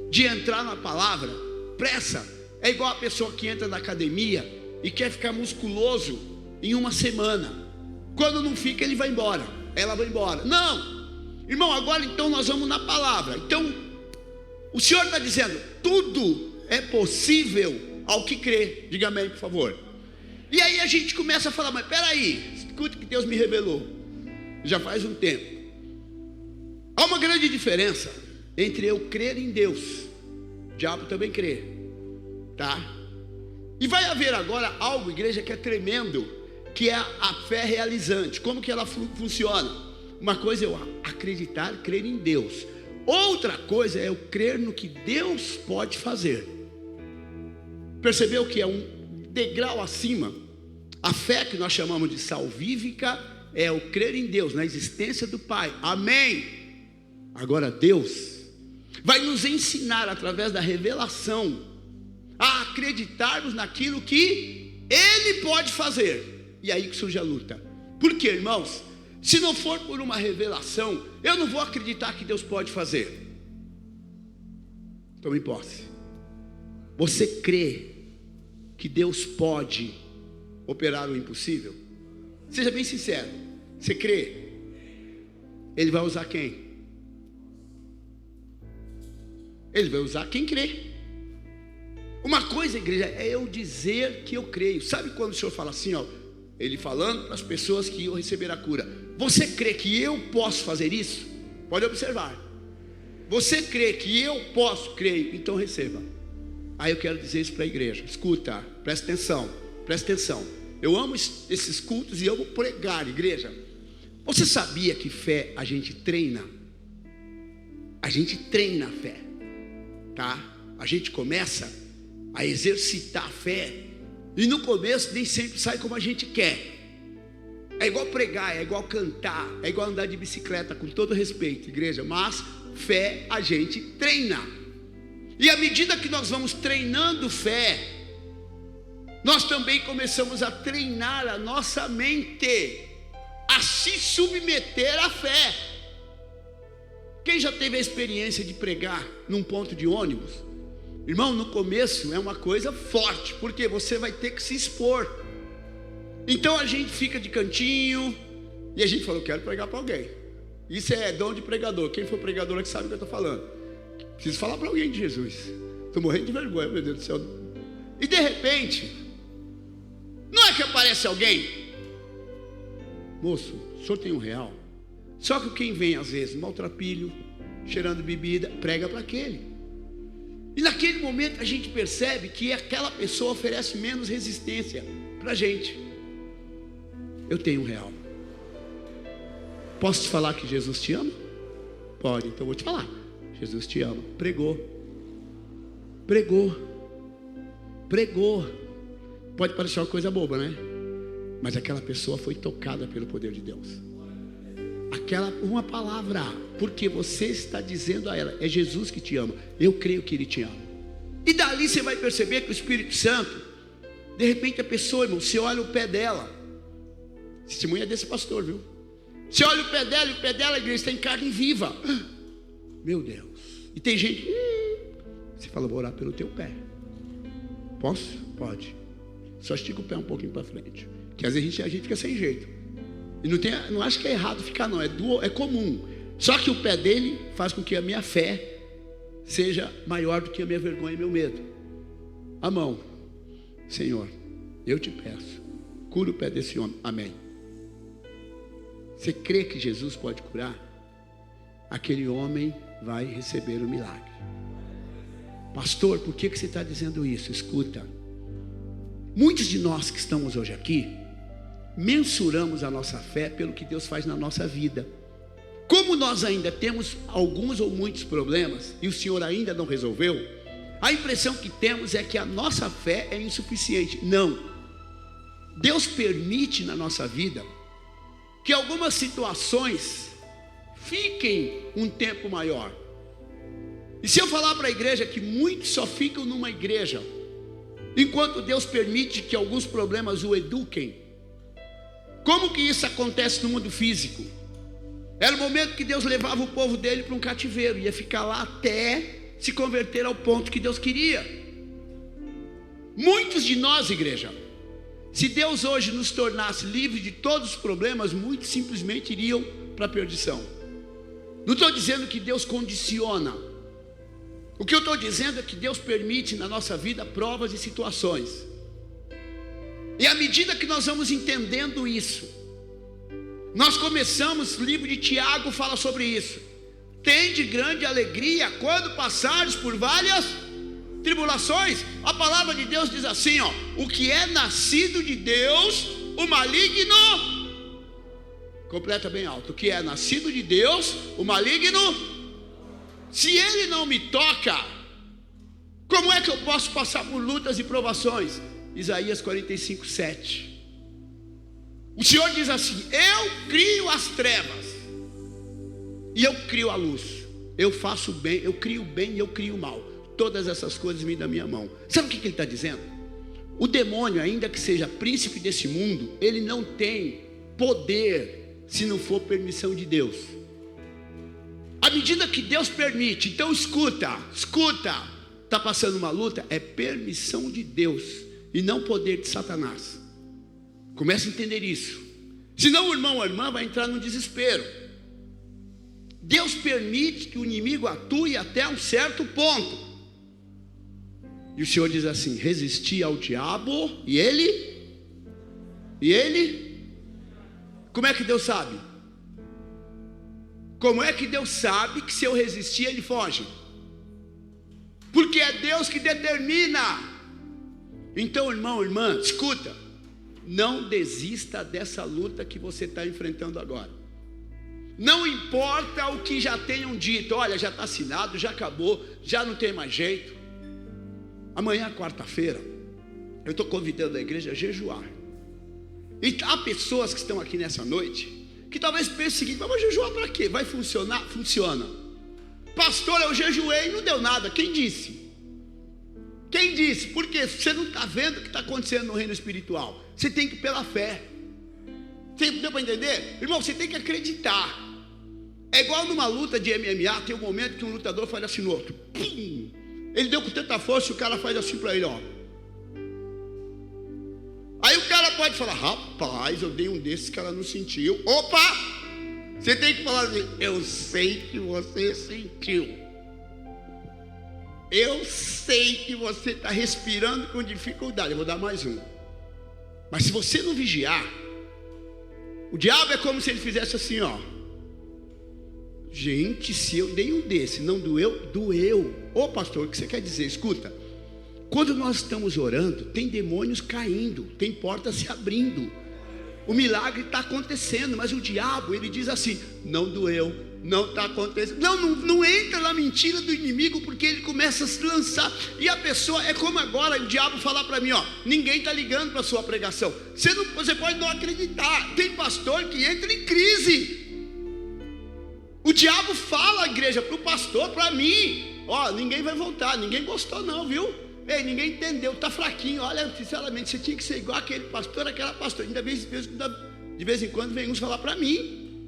de entrar na palavra, pressa, é igual a pessoa que entra na academia e quer ficar musculoso em uma semana. Quando não fica, ele vai embora, ela vai embora. Não, irmão, agora então nós vamos na palavra. Então, o Senhor está dizendo, tudo é possível ao que crê. Diga amém, por favor. E aí a gente começa a falar, mas peraí, escute que Deus me revelou, já faz um tempo. Há uma grande diferença entre eu crer em Deus, o diabo também crê, tá? E vai haver agora algo, igreja, que é tremendo, que é a fé realizante. Como que ela funciona? Uma coisa é eu acreditar, crer em Deus. Outra coisa é eu crer no que Deus pode fazer. Percebeu que é um degrau acima? A fé que nós chamamos de salvífica é o crer em Deus, na existência do Pai. Amém. Agora Deus vai nos ensinar através da revelação a acreditarmos naquilo que Ele pode fazer. E aí que surge a luta. Por quê, irmãos? Se não for por uma revelação, eu não vou acreditar que Deus pode fazer. Tome posse. Você crê que Deus pode operar o impossível? Seja bem sincero. Você crê? Ele vai usar quem? Ele vai usar quem crê. Uma coisa, igreja, é eu dizer que eu creio. Sabe quando o Senhor fala assim, ó, Ele falando para as pessoas que iam receber a cura: você crê que eu posso fazer isso? Pode observar. Você crê que eu posso? Creio, então receba. Aí eu quero dizer isso para a igreja. Escuta, presta atenção, presta atenção. Eu amo esses cultos e amo pregar, igreja. Você sabia que fé a gente treina? A gente treina a fé, tá? A gente começa a exercitar a fé, e no começo nem sempre sai como a gente quer. É igual pregar, é igual cantar, é igual andar de bicicleta, com todo respeito, igreja. Mas fé a gente treina. E à medida que nós vamos treinando fé, nós também começamos a treinar a nossa mente a se submeter à fé. Quem já teve a experiência de pregar num ponto de ônibus? Irmão, no começo é uma coisa forte, porque você vai ter que se expor. Então a gente fica de cantinho e a gente fala: eu quero pregar para alguém. Isso é dom de pregador. Quem for pregador é que sabe o que eu estou falando. Preciso falar para alguém de Jesus. Estou morrendo de vergonha, meu Deus do céu. E de repente, não é que aparece alguém: moço, o senhor tem R$1? Só que quem vem às vezes maltrapilho, cheirando bebida, prega para aquele. E naquele momento a gente percebe que aquela pessoa oferece menos resistência para a gente. Eu tenho R$1. Posso te falar que Jesus te ama? Pode, então vou te falar. Jesus te ama. Pregou. Pregou. Pregou. Pode parecer uma coisa boba, né? Mas aquela pessoa foi tocada pelo poder de Deus. Uma palavra, porque você está dizendo a ela: é Jesus que te ama, eu creio que Ele te ama. E dali você vai perceber que o Espírito Santo, de repente a pessoa, irmão, você olha o pé dela, testemunha desse pastor, viu? Você olha o pé dela, e o pé dela, a igreja, está em carne viva. Meu Deus. E tem gente, você fala: vou orar pelo teu pé. Posso? Pode. Só estica o pé um pouquinho para frente, que às vezes a gente fica sem jeito. E não acho que é errado ficar, não, é comum. Só que o pé dele faz com que a minha fé seja maior do que a minha vergonha e meu medo. A mão: Senhor, eu te peço, cura o pé desse homem. Amém. Você crê que Jesus pode curar? Aquele homem vai receber o milagre. Pastor, por que você está dizendo isso? Escuta, muitos de nós que estamos hoje aqui mensuramos a nossa fé pelo que Deus faz na nossa vida. Como nós ainda temos alguns ou muitos problemas e o Senhor ainda não resolveu, a impressão que temos é que a nossa fé é insuficiente. Não. Deus permite na nossa vida que algumas situações fiquem um tempo maior. E se eu falar para a igreja que muitos só ficam numa igreja enquanto Deus permite que alguns problemas o eduquem, como que isso acontece no mundo físico? Era o momento que Deus levava o povo dele para um cativeiro, ia ficar lá até se converter ao ponto que Deus queria. Muitos de nós, igreja, se Deus hoje nos tornasse livres de todos os problemas, muitos simplesmente iriam para a perdição. Não estou dizendo que Deus condiciona. O que eu estou dizendo é que Deus permite na nossa vida provas e situações. E à medida que nós vamos entendendo isso, nós começamos, o livro de Tiago fala sobre isso. Tende grande alegria quando passares por várias tribulações. A palavra de Deus diz assim, ó: o que é nascido de Deus, o maligno, completa bem alto, o que é nascido de Deus, o maligno, se ele não me toca, como é que eu posso passar por lutas e provações? Isaías 45:7. O Senhor diz assim: eu crio as trevas e eu crio a luz. Eu faço o bem, eu crio o bem e eu crio o mal. Todas essas coisas vêm da minha mão. Sabe o que ele está dizendo? O demônio, ainda que seja príncipe desse mundo, ele não tem poder se não for permissão de Deus. À medida que Deus permite, então escuta, está passando uma luta, é permissão de Deus e não poder de Satanás. Comece a entender isso. Senão o irmão ou a irmã vai entrar no desespero. Deus permite que o inimigo atue até um certo ponto. E o Senhor diz assim: resisti ao diabo e ele, como é que Deus sabe? Como é que Deus sabe que se eu resistir ele foge? Porque é Deus que determina. Então, irmão, irmã, escuta, não desista dessa luta que você está enfrentando agora. Não importa o que já tenham dito, olha, já está assinado, já acabou, já não tem mais jeito. Amanhã, quarta-feira, eu estou convidando a igreja a jejuar. E há pessoas que estão aqui nessa noite que talvez pensem o seguinte: mas jejuar para quê? Vai funcionar? Funciona. Pastor, eu jejuei e não deu nada. Quem disse? Quem disse? Porque você não está vendo o que está acontecendo no reino espiritual. Você tem que ir pela fé. Você deu para entender? Irmão, você tem que acreditar. É igual numa luta de MMA, tem um momento que um lutador faz assim no outro. Pum! Ele deu com tanta força e o cara faz assim para ele, ó. Aí o cara pode falar: rapaz, eu dei um desses que ela não sentiu. Opa! Você tem que falar assim: eu sei que você sentiu. Eu sei que você está respirando com dificuldade. Eu vou dar mais um. Mas se você não vigiar, o diabo é como se ele fizesse assim, ó. Gente, se eu dei um desse, não doeu? Doeu. Ô pastor, o que você quer dizer? Escuta. Quando nós estamos orando, tem demônios caindo, tem portas se abrindo. O milagre está acontecendo, mas o diabo, ele diz assim: não doeu, não está acontecendo. Não entra na mentira do inimigo, porque ele começa a se lançar. E a pessoa, é como agora o diabo falar para mim, ó: ninguém está ligando para a sua pregação. Você pode não acreditar. Tem pastor que entra em crise. O diabo fala, a igreja, para o pastor, para mim: ó, ninguém vai voltar, ninguém gostou não, viu? Ei, ninguém entendeu, está fraquinho. Olha, sinceramente, você tinha que ser igual aquele pastor, aquela pastora. Ainda de vez em quando vem uns falar para mim.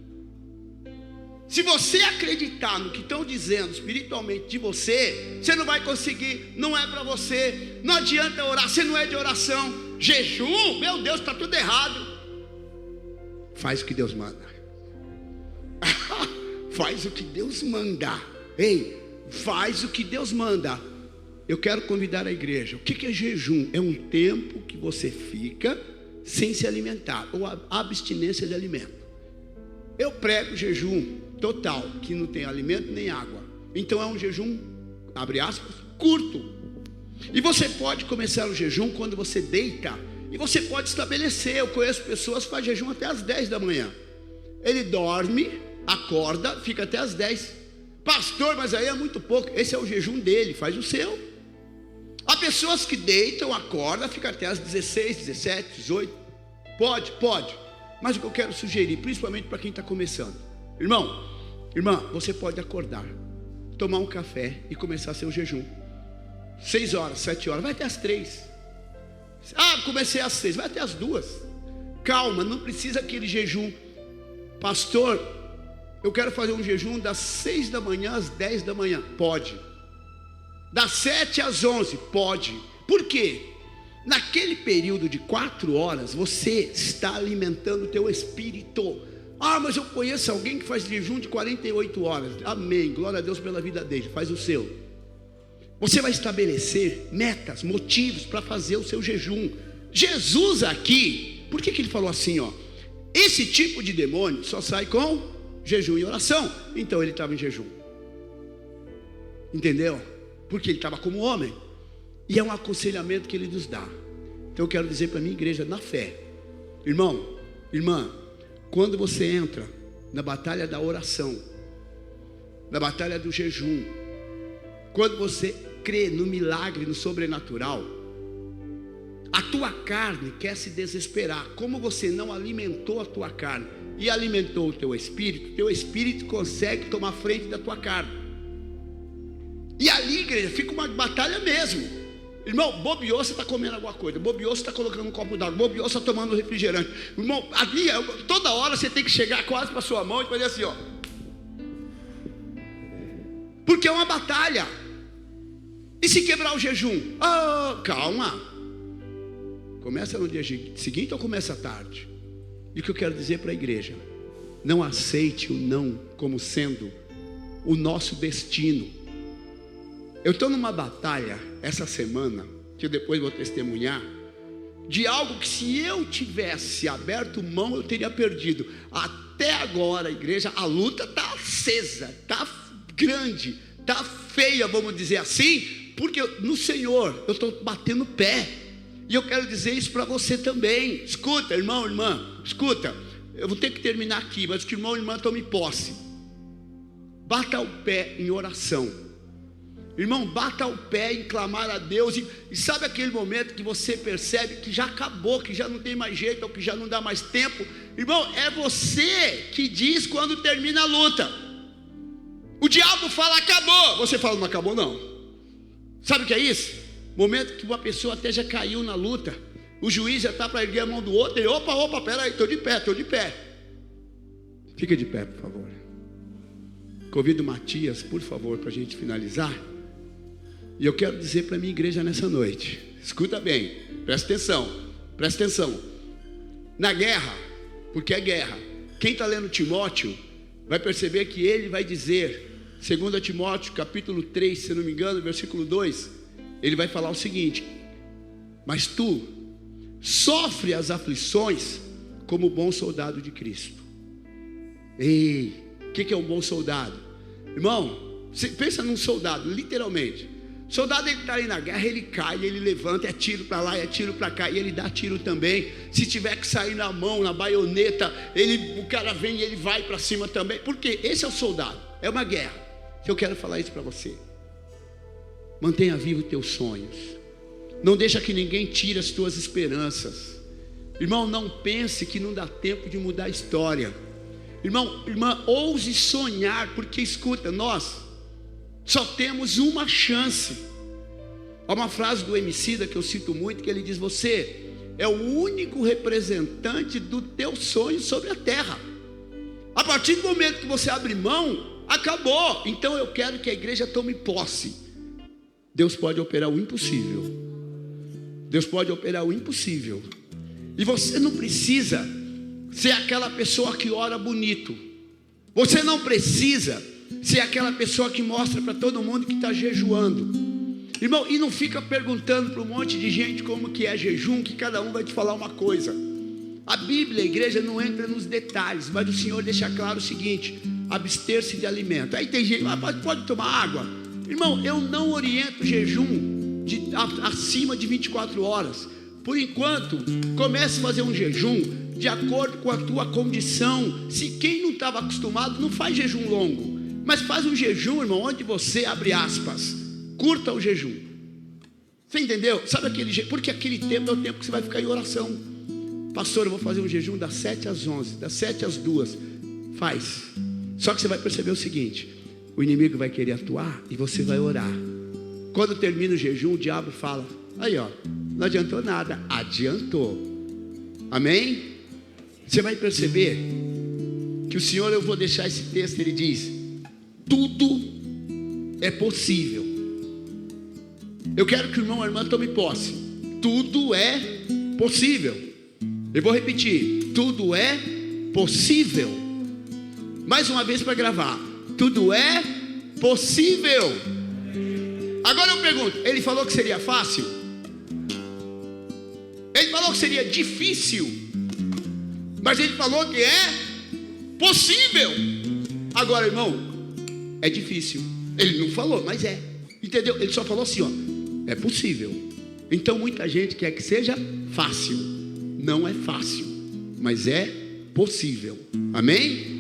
Se você acreditar no que estão dizendo espiritualmente de você, você não vai conseguir, não é para você. Não adianta orar, você não é de oração. Jejum, meu Deus, está tudo errado. Faz o que Deus manda. Faz o que Deus manda. Ei, faz o que Deus manda. Eu quero convidar a igreja. O que é jejum? É um tempo que você fica sem se alimentar, ou abstinência de alimento. Eu prego jejum total, que não tem alimento nem água. Então é um jejum, abre aspas, curto. E você pode começar o jejum quando você deita. E você pode estabelecer. Eu conheço pessoas que fazem jejum até as 10 da manhã. Ele dorme, acorda, fica até as 10. Pastor, mas aí é muito pouco. Esse é o jejum dele, faz o seu. Há pessoas que deitam, acordam, ficam até as 16, 17, 18. Pode. Mas o que eu quero sugerir, principalmente para quem está começando: irmão, irmã, você pode acordar, tomar um café e começar seu jejum. 6 horas, 7 horas, vai até as 3. Ah, comecei às 6, vai até as 2. Calma, não precisa aquele jejum. Pastor, eu quero fazer um jejum das 6 da manhã às 10 da manhã. Pode. Das 7 às 11, pode. Por quê? Naquele período de 4 horas, você está alimentando o teu espírito. Ah, mas eu conheço alguém que faz jejum de 48 horas. Amém, glória a Deus pela vida dele. Faz o seu. Você vai estabelecer metas, motivos para fazer o seu jejum. Jesus aqui, por que ele falou assim, ó? Esse tipo de demônio só sai com jejum e oração. Então ele estava em jejum. Entendeu? Porque ele estava como homem. E é um aconselhamento que ele nos dá. Então eu quero dizer para a minha igreja, na fé: irmão, irmã, quando você entra na batalha da oração, na batalha do jejum, quando você crê no milagre, no sobrenatural, A tua carne quer se desesperar. Como você não alimentou a tua carne e alimentou o teu espírito consegue tomar frente da tua carne. E ali, igreja, fica uma batalha mesmo. Irmão, bobeou, você está comendo alguma coisa. Bobeou, você está colocando um copo d'água. Bobeou, você está tomando um refrigerante. Irmão, ali, toda hora você tem que chegar quase para a sua mão e fazer assim, ó. Porque é uma batalha. E se quebrar o jejum? Calma. Começa no dia seguinte ou começa à tarde? E o que eu quero dizer para a igreja? Não aceite o não como sendo o nosso destino. Eu estou numa batalha essa semana, que eu depois vou testemunhar, de algo que se eu tivesse aberto mão eu teria perdido. Até agora, igreja, a luta está acesa, está grande, está feia, vamos dizer assim, porque no Senhor eu estou batendo pé. E eu quero dizer isso para você também. Escuta, irmão, irmã, escuta. Eu vou ter que terminar aqui, mas que irmão e irmã tome posse. Bata o pé em oração. Irmão, bata o pé em clamar a Deus. E sabe aquele momento que você percebe que já acabou, que já não tem mais jeito, ou que já não dá mais tempo? Irmão, é você que diz quando termina a luta. O diabo fala, acabou. Você fala, não acabou não. Sabe o que é isso? Momento que uma pessoa até já caiu na luta, o juiz já está para erguer a mão do outro, e opa, peraí, estou de pé. Fica de pé, por favor. Convido o Matias, por favor, para a gente finalizar. E eu quero dizer para a minha igreja nessa noite, escuta bem, presta atenção. Na guerra, porque é guerra, quem está lendo Timóteo, vai perceber que ele vai dizer, 2 Timóteo, capítulo 3, se não me engano, versículo 2, ele vai falar o seguinte: mas tu sofre as aflições como bom soldado de Cristo. Ei, o que é um bom soldado? Irmão, você pensa num soldado, literalmente. O soldado, ele está ali na guerra, ele cai, ele levanta, é tiro para lá, é tiro para cá, e ele dá tiro também. Se tiver que sair na mão, na baioneta, o cara vem e ele vai para cima também. Porque esse é o soldado, é uma guerra. Eu quero falar isso para você. Mantenha vivo os teus sonhos. Não deixa que ninguém tire as tuas esperanças. Irmão, não pense que não dá tempo de mudar a história. Irmã, ouse sonhar, porque escuta, nós só temos uma chance. Há uma frase do Emicida que eu cito muito, que ele diz: você é o único representante do teu sonho sobre a terra. A partir do momento que você abre mão, acabou. Então eu quero que a igreja tome posse. Deus pode operar o impossível. Deus pode operar o impossível. E você não precisa ser aquela pessoa que ora bonito. Você não precisa ser aquela pessoa que mostra para todo mundo que está jejuando. Irmão, e não fica perguntando para um monte de gente como que é jejum, que cada um vai te falar uma coisa. A Bíblia, a igreja, não entra nos detalhes, mas o Senhor deixa claro o seguinte: abster-se de alimento. Aí tem gente, pode tomar água. Irmão, eu não oriento jejum acima de 24 horas. Por enquanto, comece a fazer um jejum de acordo com a tua condição. Se quem não estava acostumado, não faz jejum longo, mas faz um jejum, irmão, onde você, abre aspas, curta o jejum. Você entendeu? Sabe aquele jejum? Porque aquele tempo é o tempo que você vai ficar em oração. Pastor, eu vou fazer um jejum das 7 às 11, das 7 às 2. Faz. Só que você vai perceber o seguinte: o inimigo vai querer atuar e você vai orar. Quando termina o jejum, o diabo fala: aí ó, não adiantou nada. Adiantou. Amém? Você vai perceber que o Senhor, eu vou deixar esse texto, ele diz: tudo é possível. Eu quero que o irmão e a irmã tome posse. Tudo é possível. Eu vou repetir: tudo é possível. Mais uma vez para gravar: tudo é possível. Agora eu pergunto: ele falou que seria fácil? Ele falou que seria difícil, mas ele falou que é possível. Agora, irmão, é difícil. Ele não falou, mas é. Entendeu? Ele só falou assim, ó: é possível. Então muita gente quer que seja fácil. Não é fácil, mas é possível. Amém?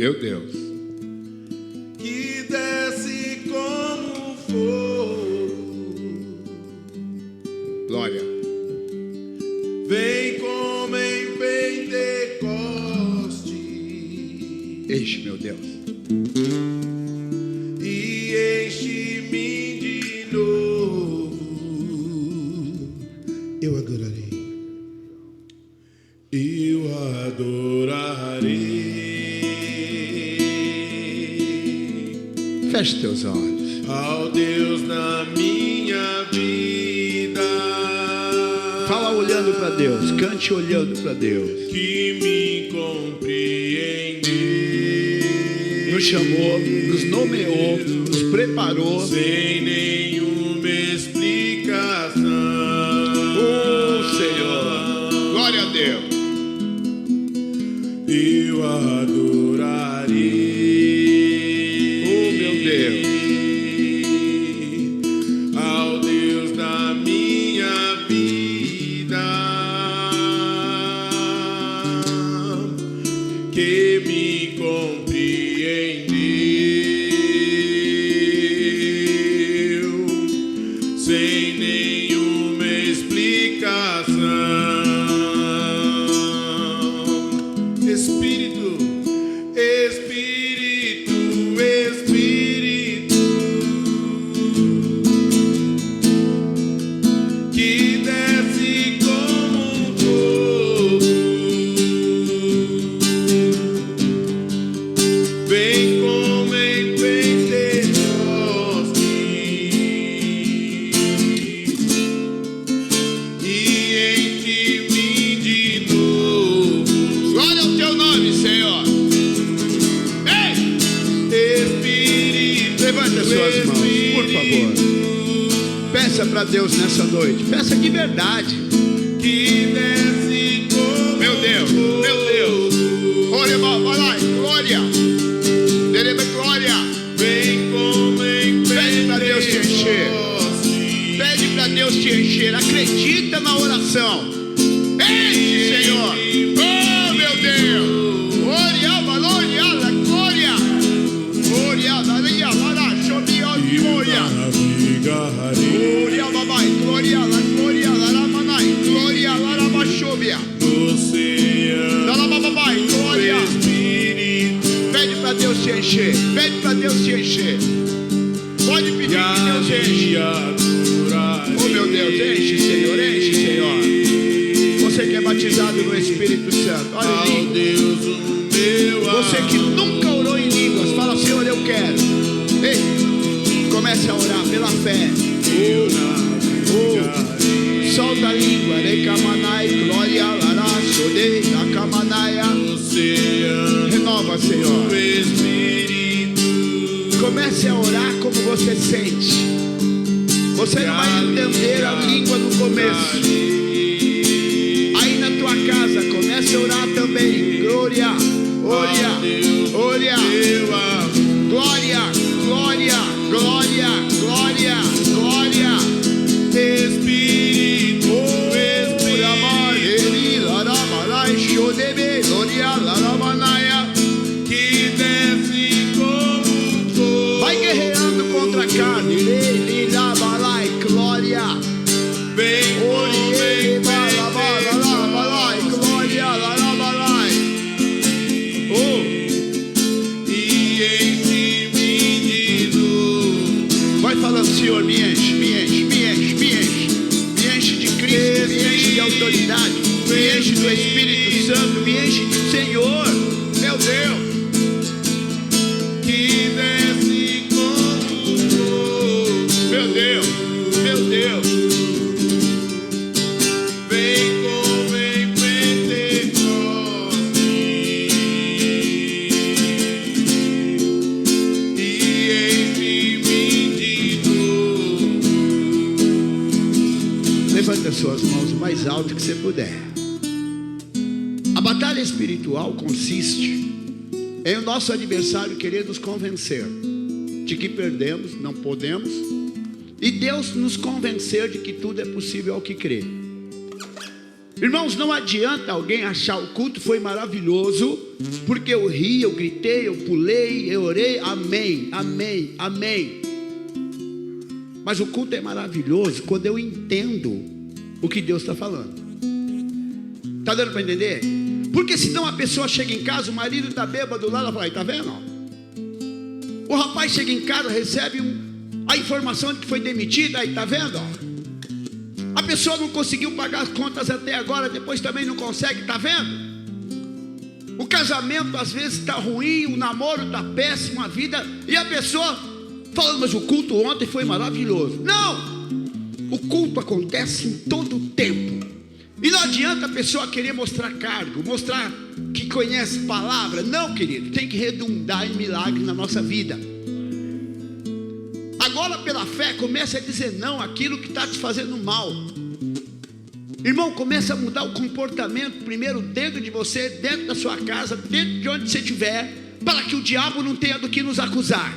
Meu Deus. Que desce como fogo. Glória. Vem como em Pentecoste. Enche, meu Deus. E enche-me de novo. Eu adorarei. Eu adorarei. Feche teus olhos. Ao Deus na minha vida. Fala olhando para Deus. Cante olhando para Deus. Que me compreendeu. Nos chamou, nos nomeou, nos preparou. Sem nenhuma explicação. Oh, Senhor. Glória a Deus. Eu adorarei. Oh, meu Deus. Ao Deus da minha vida, que me compreendeu, sem nenhuma explicação. Espírito, Espírito, Espírito, que desce como um fogo, vem como em Pentecoste e enche-me de novo. Glória ao teu nome, Senhor. Ei! Espírito, Levante as suas mãos, por favor. Peça para Deus nessa noite. Peça de verdade. que desce como Meu Deus, meu Deus. Olha, vai lá, glória. Dereba glória. vem como em Pede para Deus te encher. Pentecoste. Pede para Deus te encher. Acredita na oração. Enche, Senhor. Oh, meu Deus. Glória, glória, glória. Glória, glória, glória. Glória. Navegarei Glória, babai. Glória, glória, laramanai. Glória, larabachobia. no oceano. Larababai. Glória. Espírito, Pede para Deus te encher. Pede para Deus te encher. Pode pedir que Deus enche. adorarei. Oh, meu Deus, enche, Senhor, enche, Senhor. Você que é batizado no Espírito Santo, olha Ao em língua. Deus o meu Você que nunca orou em línguas, fala, Senhor, eu quero. Ei, comece a orar pela fé. eu navegarei Solta a língua. Recamanai, glória, lará, sodei, acamanaia. no oceano. Renova, Senhor. O Espírito Comece a orar como você sente. Você não vai entender a língua no começo. Aí na tua casa, comece a orar também. Glória, glória, glória, glória, glória, glória, glória, glória. Espírito, que desce como fogo. Vai guerreando contra a carne. Glória. Vem como em e enche-me de novo. Vai falando, Senhor, me enche, me enche, me enche, me enche. Me enche de Cristo, me enche de autoridade, me enche do Espírito Santo, me enche do Senhor, meu Deus. Que desce como fogo. Meu Deus, meu Deus. Vem como em Pentecoste e enche-me de novo. Levanta as suas mãos o mais alto que você puder. A batalha espiritual consiste em o nosso adversário querer nos convencer de que perdemos, não podemos, e Deus nos convencer de que tudo é possível ao que crê. Irmãos, não adianta alguém achar o culto foi maravilhoso, porque eu ri, eu gritei, eu pulei, eu orei, amém, amém, amém. Mas o culto é maravilhoso quando eu entendo o que Deus está falando. Está dando para entender? Porque senão a pessoa chega em casa, o marido está bêbado lá, ela fala, está vendo? O rapaz chega em casa, recebe a informação de que foi demitido, aí está vendo? A pessoa não conseguiu pagar as contas até agora, depois também não consegue, está vendo? O casamento às vezes está ruim, o namoro está péssimo, a vida, e a pessoa falando, mas o culto ontem foi maravilhoso. Não! O culto acontece em todo o tempo. E não adianta a pessoa querer mostrar cargo, mostrar que conhece palavra. Não, querido, tem que redundar em milagre na nossa vida. Agora pela fé, comece a dizer não àquilo que está te fazendo mal. Irmão, comece a mudar o comportamento primeiro dentro de você, dentro da sua casa, dentro de onde você estiver, para que o diabo não tenha do que nos acusar.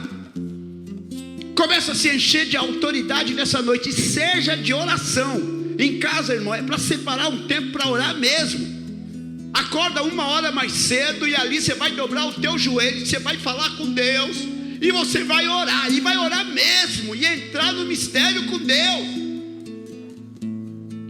Comece a se encher de autoridade nessa noite, e seja de oração. Em casa, irmão, é para separar um tempo para orar mesmo. Acorda 1 hora mais cedo e ali você vai dobrar o teu joelho, você vai falar com Deus e você vai orar, e vai orar mesmo, e entrar no mistério com Deus.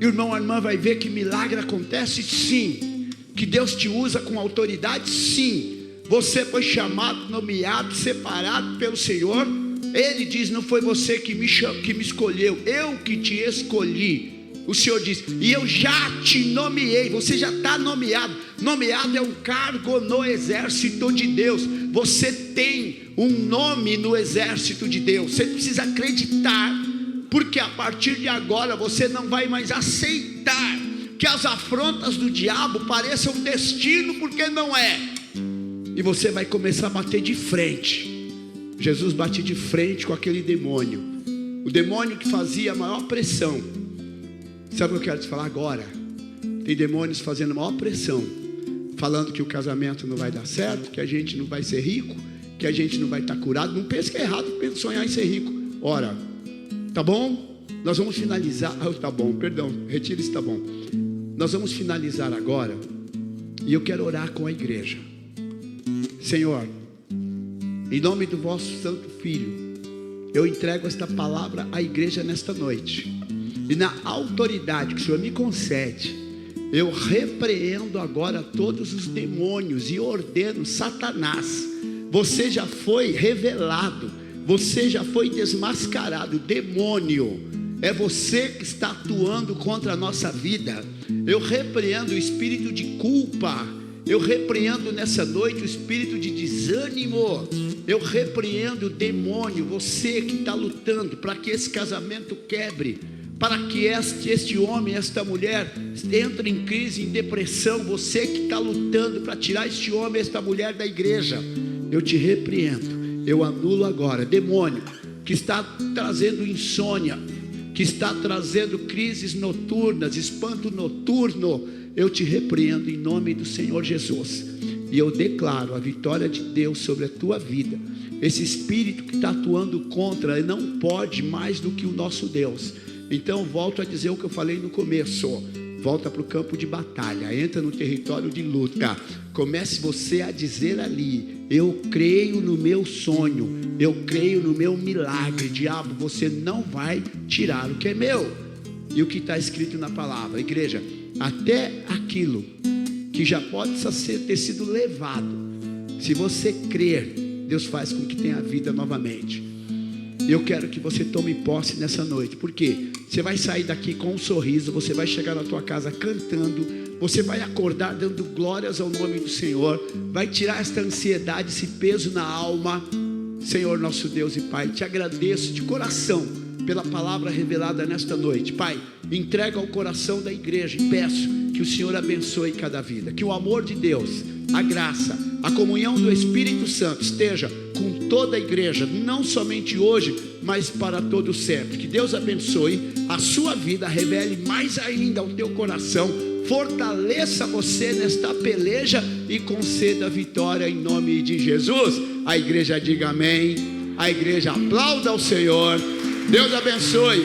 Irmão, a irmã vai ver que milagre acontece sim, que Deus te usa com autoridade sim. Você foi chamado, nomeado, separado pelo Senhor. Ele diz, não foi você que me escolheu, eu que te escolhi. O Senhor diz, e eu já te nomeei. Você já está nomeado. Nomeado é um cargo no exército de Deus. Você tem um nome no exército de Deus. Você precisa acreditar, porque a partir de agora você não vai mais aceitar que as afrontas do diabo pareçam um destino, porque não é. E você vai começar a bater de frente. Jesus bate de frente com aquele demônio, o demônio que fazia a maior pressão. Sabe o que eu quero te falar agora? Tem demônios fazendo maior pressão, falando que o casamento não vai dar certo, que a gente não vai ser rico, que a gente não vai estar curado. Não pense que é errado sonhar em ser rico. Ora, tá bom? Nós vamos finalizar. Tá bom, perdão, retira isso, tá bom. Nós vamos finalizar agora, e eu quero orar com a igreja. Senhor, em nome do vosso santo Filho, eu entrego esta palavra à igreja nesta noite. E na autoridade que o Senhor me concede, eu repreendo agora todos os demônios e ordeno, Satanás, você já foi revelado, você já foi desmascarado. Demônio, é você que está atuando contra a nossa vida. Eu repreendo o espírito de culpa, eu repreendo nessa noite o espírito de desânimo. Eu repreendo o demônio, você que está lutando para que esse casamento quebre, para que este homem, esta mulher entre em crise, em depressão. Você que está lutando para tirar este homem, esta mulher da igreja, eu te repreendo, eu anulo agora. Demônio que está trazendo insônia, que está trazendo crises noturnas, espanto noturno, eu te repreendo em nome do Senhor Jesus, e eu declaro a vitória de Deus sobre a tua vida. Esse espírito que está atuando contra, ele não pode mais do que o nosso Deus. Então volto a dizer o que eu falei no começo, volta para o campo de batalha, entra no território de luta, comece você a dizer ali, eu creio no meu sonho, eu creio no meu milagre. Diabo, você não vai tirar o que é meu. E o que está escrito na palavra, igreja, até aquilo que já pode ter sido levado, se você crer, Deus faz com que tenha vida novamente. Eu quero que você tome posse nessa noite, porque você vai sair daqui com um sorriso, você vai chegar na tua casa cantando, você vai acordar dando glórias ao nome do Senhor, vai tirar esta ansiedade, esse peso na alma. Senhor nosso Deus e Pai, te agradeço de coração pela palavra revelada nesta noite. Pai, entrega ao coração da igreja e peço que o Senhor abençoe cada vida, que o amor de Deus, a graça, a comunhão do Espírito Santo esteja com toda a igreja, não somente hoje, mas para todo sempre. Que Deus abençoe a sua vida, revele mais ainda ao teu coração, fortaleça você nesta peleja e conceda a vitória em nome de Jesus. A igreja diga amém, a igreja aplauda ao Senhor. Deus abençoe,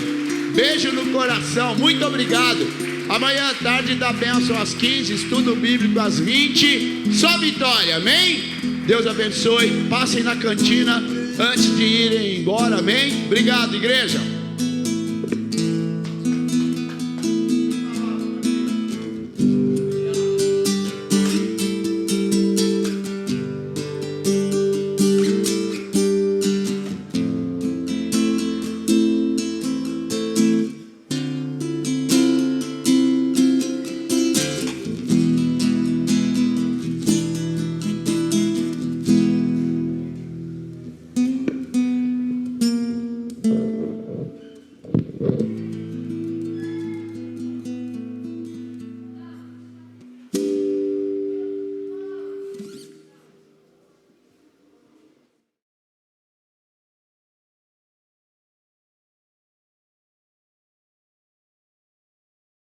beijo no coração, muito obrigado. Amanhã à tarde dá bênção às 15, estudo bíblico às 20. Só vitória, amém? Deus abençoe. Passem na cantina antes de irem embora, amém? Obrigado, igreja.